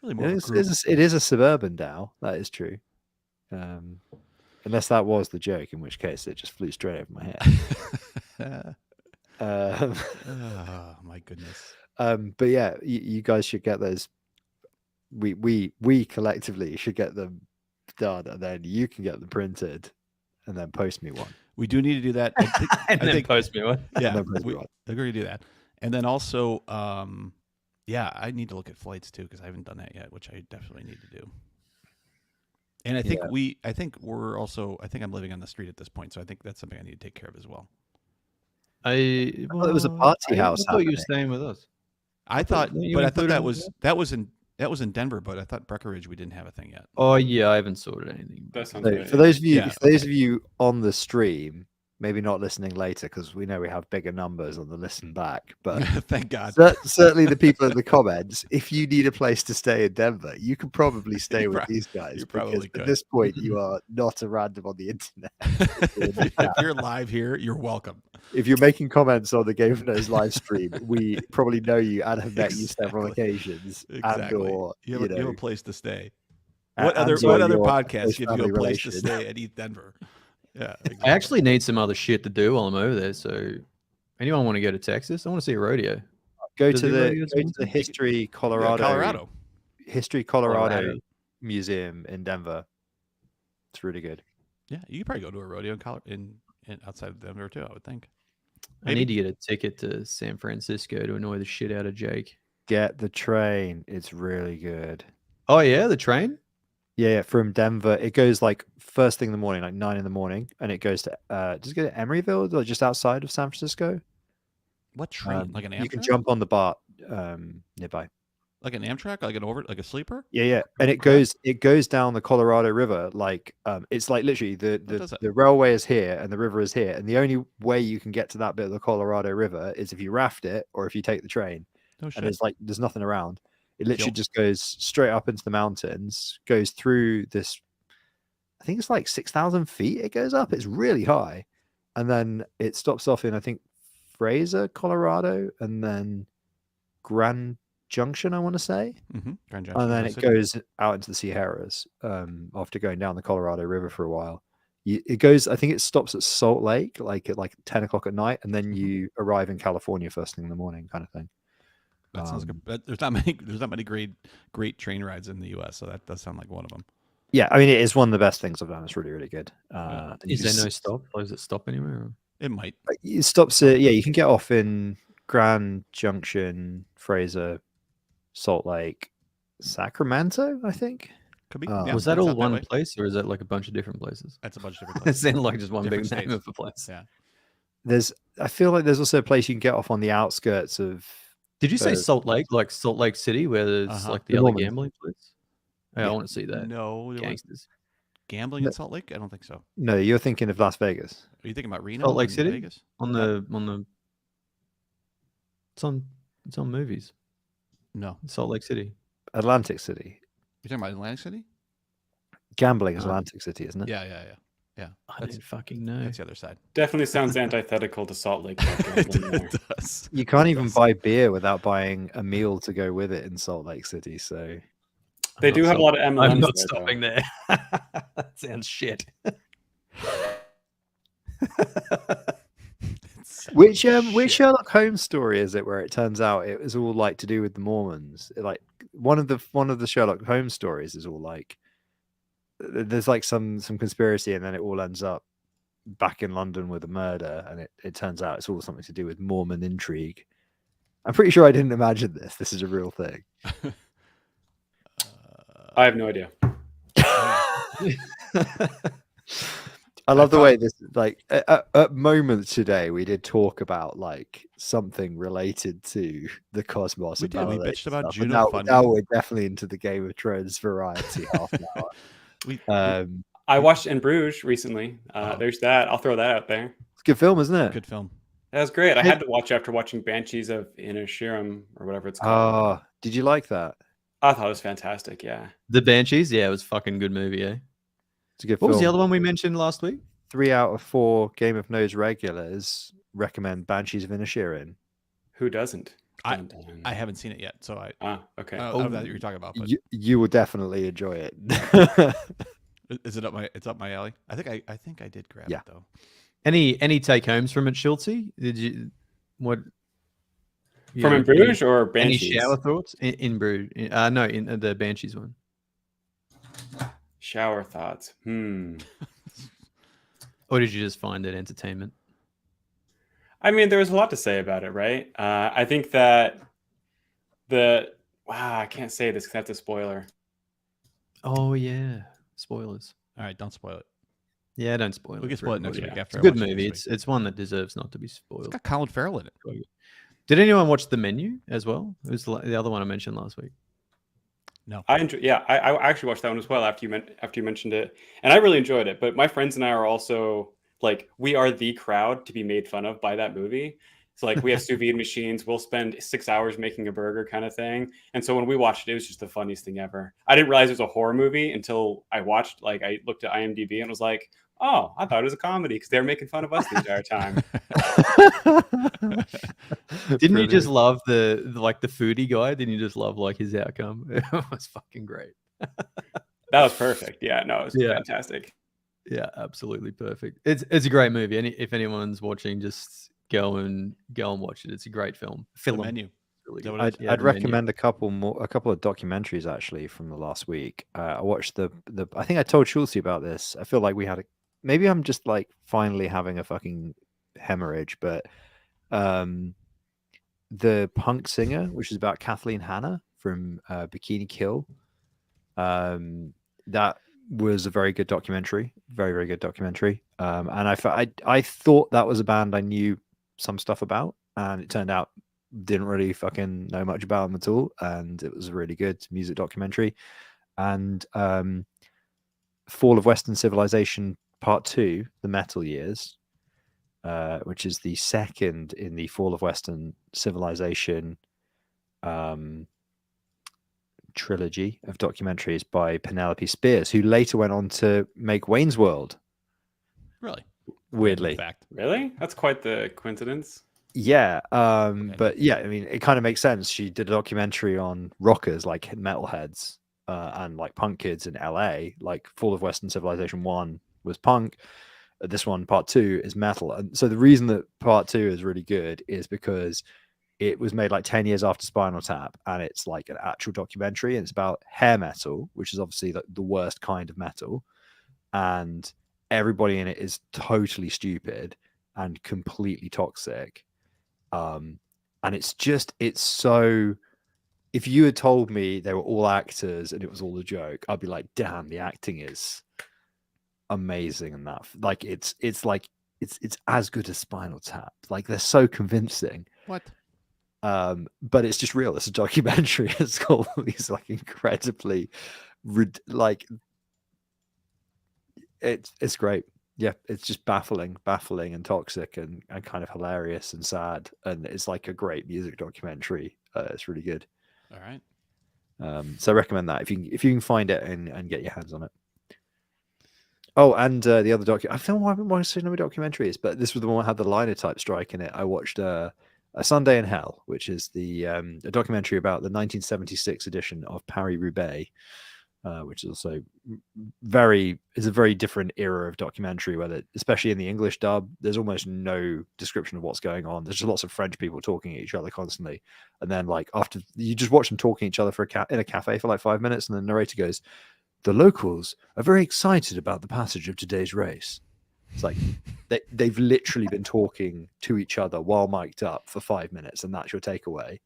really It more of a is, group. it is a suburban DAO. That is true. Unless that was the joke, in which case it just flew straight over my head. Oh my goodness. But yeah, you guys should get those. We collectively should get them done, and then you can get them printed, and then post me one. We do need to do that. I think post me one. And yeah, then post me we one. agree to do that. And then also, yeah, I need to look at flights too because I haven't done that yet, which I definitely need to do. And I think I think I'm living on the street at this point, so I think that's something I need to take care of as well. thought it was a party house I thought you were happening. staying with us. I thought, you but I thought included that in was in Denver, but I thought Breckenridge we didn't have a thing yet. Oh yeah, I haven't sorted anything. That sounds So right. for those of you, Yeah, for those of you on the stream, maybe not listening later because we know we have bigger numbers on the listen back, but Thank God. certainly the people in the comments, if you need a place to stay in Denver, you can probably stay with these guys you because probably at could. this point you are not a random on the internet. If you're live here, you're welcome. If you're making comments on the Game of Knows live stream, we probably know you and have met you several Exactly. occasions. Exactly. And or, you have a place to stay. and- What other and or your podcast gives you family a place to relation. stay at East Denver? Yeah, exactly. I actually need some other shit to do while I'm over there. So, anyone want to go to Texas? I want to see a rodeo. Go Does to the the radio go to the sponsor? History Yeah, Colorado, Colorado. History Colorado Colorado. Museum in Denver. It's really good. Yeah, you could probably go to a rodeo in outside of Denver too. I would think. I need to get a ticket to San Francisco to annoy the shit out of Jake. Get the train. It's really good. Oh yeah, the train. Yeah, from Denver. It goes like first thing in the morning, like 9 in the morning, and it goes to does it go to Emeryville or just outside of San Francisco? What train? Like an Amtrak? You can jump on the BART nearby. Like an Amtrak, like a sleeper. Yeah, and it goes down the Colorado River. Like it's like literally does it? the railway is here and the river is here, and the only way you can get to that bit of the Colorado River is if you raft it or if you take the train. No And shit. there's nothing around. It literally Yep. just goes straight up into the mountains, goes through this. I think it's like 6,000 feet. It goes up. It's really high, and then it stops off in I think Fraser, Colorado, and then Grand Junction, I want to say, Grand Junction, and then Kansas it City. goes out into the Sierras after going down the Colorado River for a while. It goes. I think it stops at Salt Lake, like at 10 o'clock at night, and then you arrive in California first thing in the morning, kind of thing. That sounds like there's not many great train rides in the U.S. So that does sound like one of them. Yeah, I mean, it is one of the best things I've done. It's really, really good. And you Is there can no stop? Or does it stop anywhere? Or? It might. It stops at, yeah, you can get off in Grand Junction, Fraser, Salt Lake, Sacramento, I think. Could be. Was Was that it's all out one way. place, or is that like a bunch of different places? That's a bunch of different It places. sounded like just one big Different name states. of a place. Yeah. I feel like there's also a place you can get off on the outskirts of. Did you say So- Salt Lake, like Salt Lake City, where there's Uh-huh. like The the other Mormons. gambling place? Yeah, I Yeah. want to see that. No, there was Gangsters. gambling in Salt Lake. I don't think so. No, you're thinking of Las Vegas. Are you thinking about Reno? Salt Lake and City? Vegas? On the it's on movies. No, Salt Lake City. Atlantic City. you're talking about Atlantic City. Gambling is Oh. Atlantic City, isn't it? Yeah. I That's- didn't fucking know. That's the other side. Definitely sounds antithetical to Salt Lake. Gambling there. It does. You can't even buy beer without buying a meal to go with it in Salt Lake City. So They I'm do not have a lot of I'm MLMs not there, though. stopping there. That sounds shit. which Shit. Sherlock Holmes story is it where it turns out it was all like to do with the Mormons? Like one of the Sherlock Holmes stories is all like there's like some conspiracy and then it all ends up back in London with a murder, and it turns out it's all something to do with Mormon intrigue. I'm pretty sure I didn't imagine this. This is a real thing. I have no idea. I love the way this, like, at moments today, we did talk about like something related to the cosmos. We did. We bitched about Juno now, funding. now we're definitely into the Game of Thrones variety half an hour. I watched In Bruges recently. Oh. There's that. I'll throw that out there. It's a good film, isn't it? Good film. That was great. I had to watch after watching Banshees of Inisherin or whatever it's called. Oh, did you like that? I thought it was fantastic. Yeah. The Banshees, yeah, it was a fucking good movie. Eh? It's a good What film. was the other one we mentioned last week? 3 out of 4 Game of Thrones regulars recommend Banshees of Inisherin. Who doesn't? I haven't seen it yet, so Okay. I don't know that you're talking about. But You will definitely enjoy it. is it up my? It's up my alley. I think I did grab it though. Any take homes from it, Schultzy? Did you what? From In Bruges or Banshees? Any shower thoughts in Bruges? No, in the Banshees one. Shower thoughts. Or did you just find it entertainment? I mean, there was a lot to say about it, right? I think that I can't say this because that's a spoiler. Oh yeah, spoilers. All right, don't spoil it. Yeah, don't spoil it. We can spoil it next week It's after. a I good watch it movie. next week. It's one that deserves not to be It's spoiled. got Colin Farrell in it. Did anyone watch The Menu as well? It was the other one I mentioned last week. No. I actually watched that one as well after you mentioned it, and I really enjoyed it. But my friends and I are also like, we are the crowd to be made fun of by that movie. So like, we have sous vide machines. We'll spend 6 hours making a burger, kind of thing. And so when we watched it, it was just the funniest thing ever. I didn't realize it was a horror movie until I watched. Like, I looked at IMDb and was like, oh, I thought it was a comedy because they were making fun of us the entire time. Didn't you just love the foodie guy? Didn't you just love like his outcome? It was fucking great. That was perfect. Yeah, no, it was fantastic. Yeah, absolutely perfect. It's a great movie. If anyone's watching, just go and watch it. It's a great film. The Menu. Really Is that good. what it is? I'd The Menu. recommend a couple of documentaries actually from the last week. I watched the I think I told Schultzy about this. I feel like maybe I'm just like finally having a fucking hemorrhage, but the Punk Singer, which is about Kathleen Hanna from Bikini Kill, that was a very good documentary, very, very good documentary. And I thought that was a band I knew some stuff about, and it turned out didn't really fucking know much about them at all, and it was a really good music documentary. And Fall of Western Civilization Part 2, The Metal Years, which is the second in the Fall of Western Civilization trilogy of documentaries by Penelope Spears, who later went on to make Wayne's World. Really? Weirdly. Fact. Really? That's quite the coincidence. Yeah, but yeah, I mean, it kind of makes sense. She did a documentary on rockers, like metalheads, and like punk kids in LA. Like Fall of Western Civilization 1 was punk. This one, Part 2, is metal. And so the reason that Part 2 is really good is because it was made like 10 years after Spinal Tap, and it's like an actual documentary, and it's about hair metal, which is obviously like the worst kind of metal. And everybody in it is totally stupid and completely toxic. And it's so, if you had told me they were all actors and it was all a joke, I'd be like, damn, the acting is amazing. And that, like, it's as good as Spinal Tap. Like, they're so convincing. What? But it's just real. It's a documentary. It's got all these like incredibly like, it's great. Yeah, it's just baffling and toxic and kind of hilarious and sad, and it's like a great music documentary. It's really good. All right. So I recommend that if you can find it and get your hands on it. Oh, and the other I don't know why I've been watching so many documentaries, but this was the one that had the linotype strike in it. I watched A Sunday in Hell, which is a documentary about the 1976 edition of Paris-Roubaix. Which is also is a very different era of documentary, where especially in the English dub, there's almost no description of what's going on. There's just lots of French people talking at each other constantly, and then like after you just watch them talking at each other in a cafe for like 5 minutes, and the narrator goes, "The locals are very excited about the passage of today's race," It's like they've literally been talking to each other while mic'd up for 5 minutes, and that's your takeaway.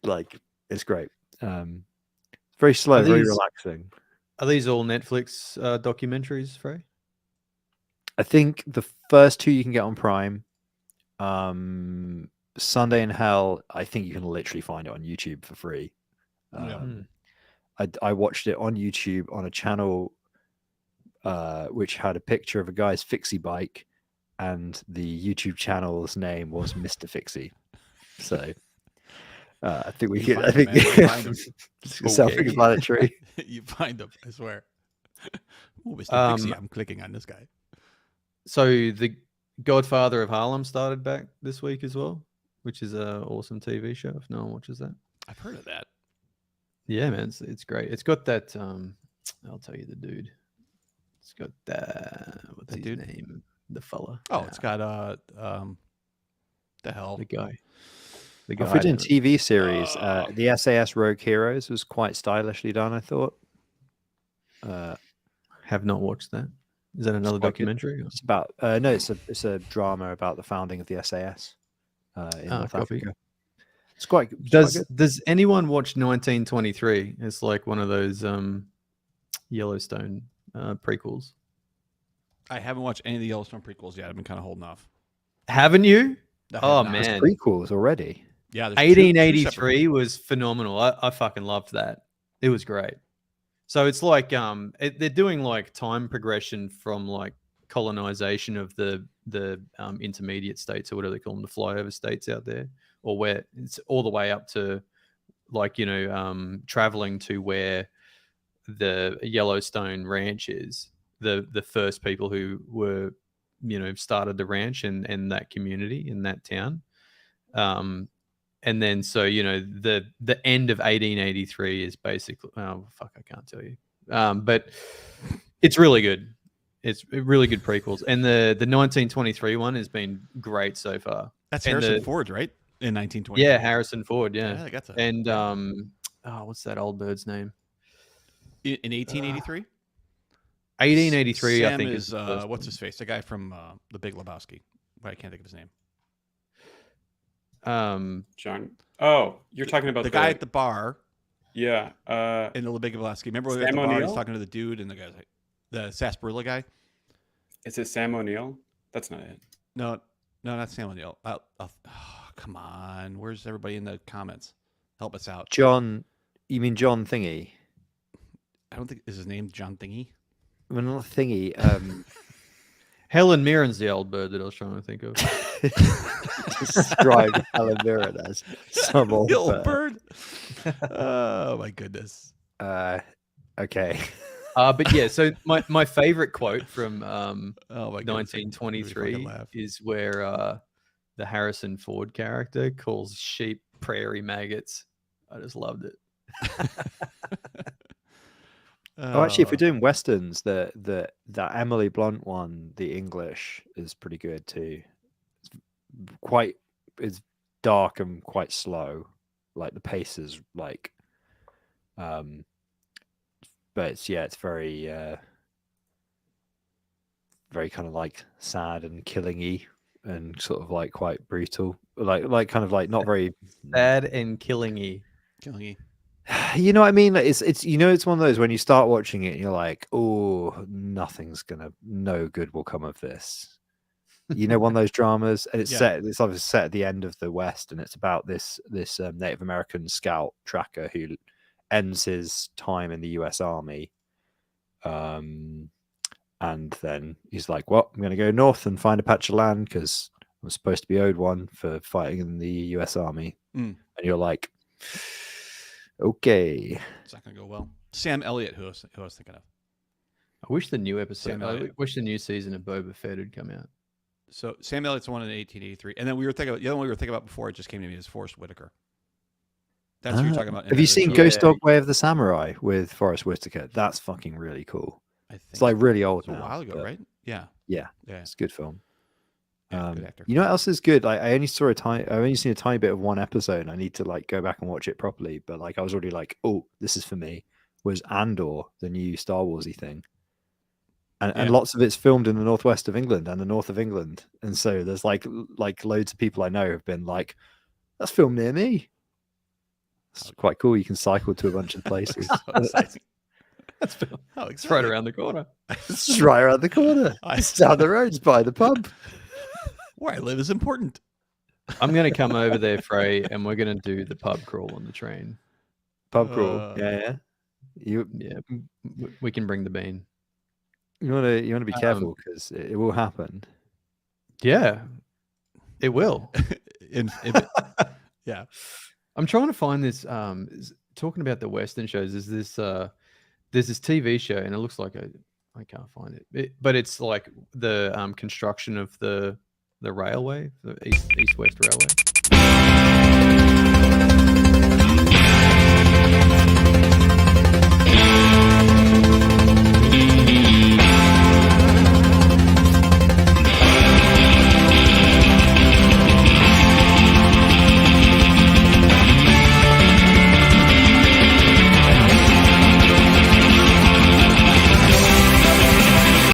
Like, it's great. Very slow, very relaxing. Are these all Netflix documentaries, Frey? I think the first two you can get on Prime. Sunday in Hell, I think you can literally find it on YouTube for free. I watched it on YouTube on a channel which had a picture of a guy's fixie bike, and the YouTube channel's name was Mr. Fixie. So I think we can. I think self-explanatory. You find them, I swear. Oh, Mr. Fixie, I'm clicking on this guy. So the Godfather of Harlem started back this week as well, which is an awesome TV show. If no one watches that, I've heard of that. Yeah, man, it's great. It's got that. I'll tell you the dude. It's got that. What's his name? The fella. Oh, it's got the hell. The guy. If we're doing TV series, the SAS Rogue Heroes was quite stylishly done, I thought. Have not watched that. Is that another documentary? It's about no, it's a drama about the founding of the SAS in North Africa. It's quite. Does anyone watch 1923? It's like one of those Yellowstone prequels. I haven't watched any of the Yellowstone prequels yet. I've been kind of holding off. Haven't you? Oh man, there's prequels already. Yeah, 1883 was phenomenal. I fucking loved that. It was great. So it's like they're doing like time progression from like colonization of the intermediate states, or whatever they call them, the flyover states out there, or where it's all the way up to like, you know, traveling to where the Yellowstone ranch is. The first people who were, you know, started the ranch and that community in that town. And then, so, you know, the end of 1883 is basically, oh, fuck, I can't tell you. But it's really good. It's really good prequels. And the 1923 one has been great so far. That's Harrison Ford, right? In 1920. Yeah, Harrison Ford, yeah. I got that. And, what's that old bird's name? In 1883? 1883, Sam I think is what's his face? The guy from The Big Lebowski. But I can't think of his name. John. Oh, you're talking about the guy at the bar. Yeah. In The Big Lebowski. Remember when we were at the bar? He's talking to the dude, and the guy's like, the sarsaparilla guy. Is it Sam O'Neill? That's not it. No, not Sam O'Neill. Come on. Where's everybody in the comments? Help us out. John. You mean John Thingy? I don't think is his name John Thingy. I mean, not Thingy. Helen Mirren's the old bird that I was trying to think of. Describe Helen Mirren as some old bird. Oh my goodness. Okay. But yeah, so my favorite quote from 1923 is where the Harrison Ford character calls sheep prairie maggots. I just loved it. Oh, actually, if we're doing westerns, that Emily Blunt one, the English, is pretty good too. It's dark and quite slow. Like the pace is like, but it's very, very kind of like sad and killing-y and sort of like quite brutal. Like kind of like not very sad and killing-y. Killing-y. You know what I mean? Like it's you know, it's one of those when you start watching it and you're like, oh, no good will come of this. You know, one of those dramas, and it's it's obviously set at the end of the West, and it's about this Native American scout tracker who ends his time in the US Army. And then he's like, well, I'm going to go north and find a patch of land because I'm supposed to be owed one for fighting in the US Army. And you're like, okay. It's not going to go well. Sam Elliott, who I was thinking of. I wish the new episode, I wish the new season of Boba Fett had come out. So Sam Elliott's the one in 1883. And then we were thinking about, the other one we were thinking about before, it just came to me, is Forrest Whitaker. That's what you're talking about. Have you seen Ghost Dog Way of the Samurai with Forrest Whitaker? That's fucking really cool. I think it's like really old now. A while ago, right? Yeah. It's a good film. Yeah, good actor. You know what else is good? I only seen a tiny bit of one episode, and I need to like go back and watch it properly. But like I was already like, oh, this is for me. Was Andor, the new Star Warsy thing? and lots of it's filmed in the northwest of England and the north of England, and so there's like loads of people I know have been like, "That's filmed near me." It's quite cool. You can cycle to a bunch of places. So exciting. That's How it's right around the corner. It's just right around the corner. It's down the road. It's by the pub. Where I live is important. I'm going to come over there, Frey, and we're going to do the pub crawl on the train. Pub crawl. Yeah. You We can bring the bean. you want to be careful because it will happen. Yeah, it will. Yeah. I'm trying to find this. Talking about the Western shows, there's this TV show, and it looks like I can't find it, but it's like the construction of the railway, the East West Railway.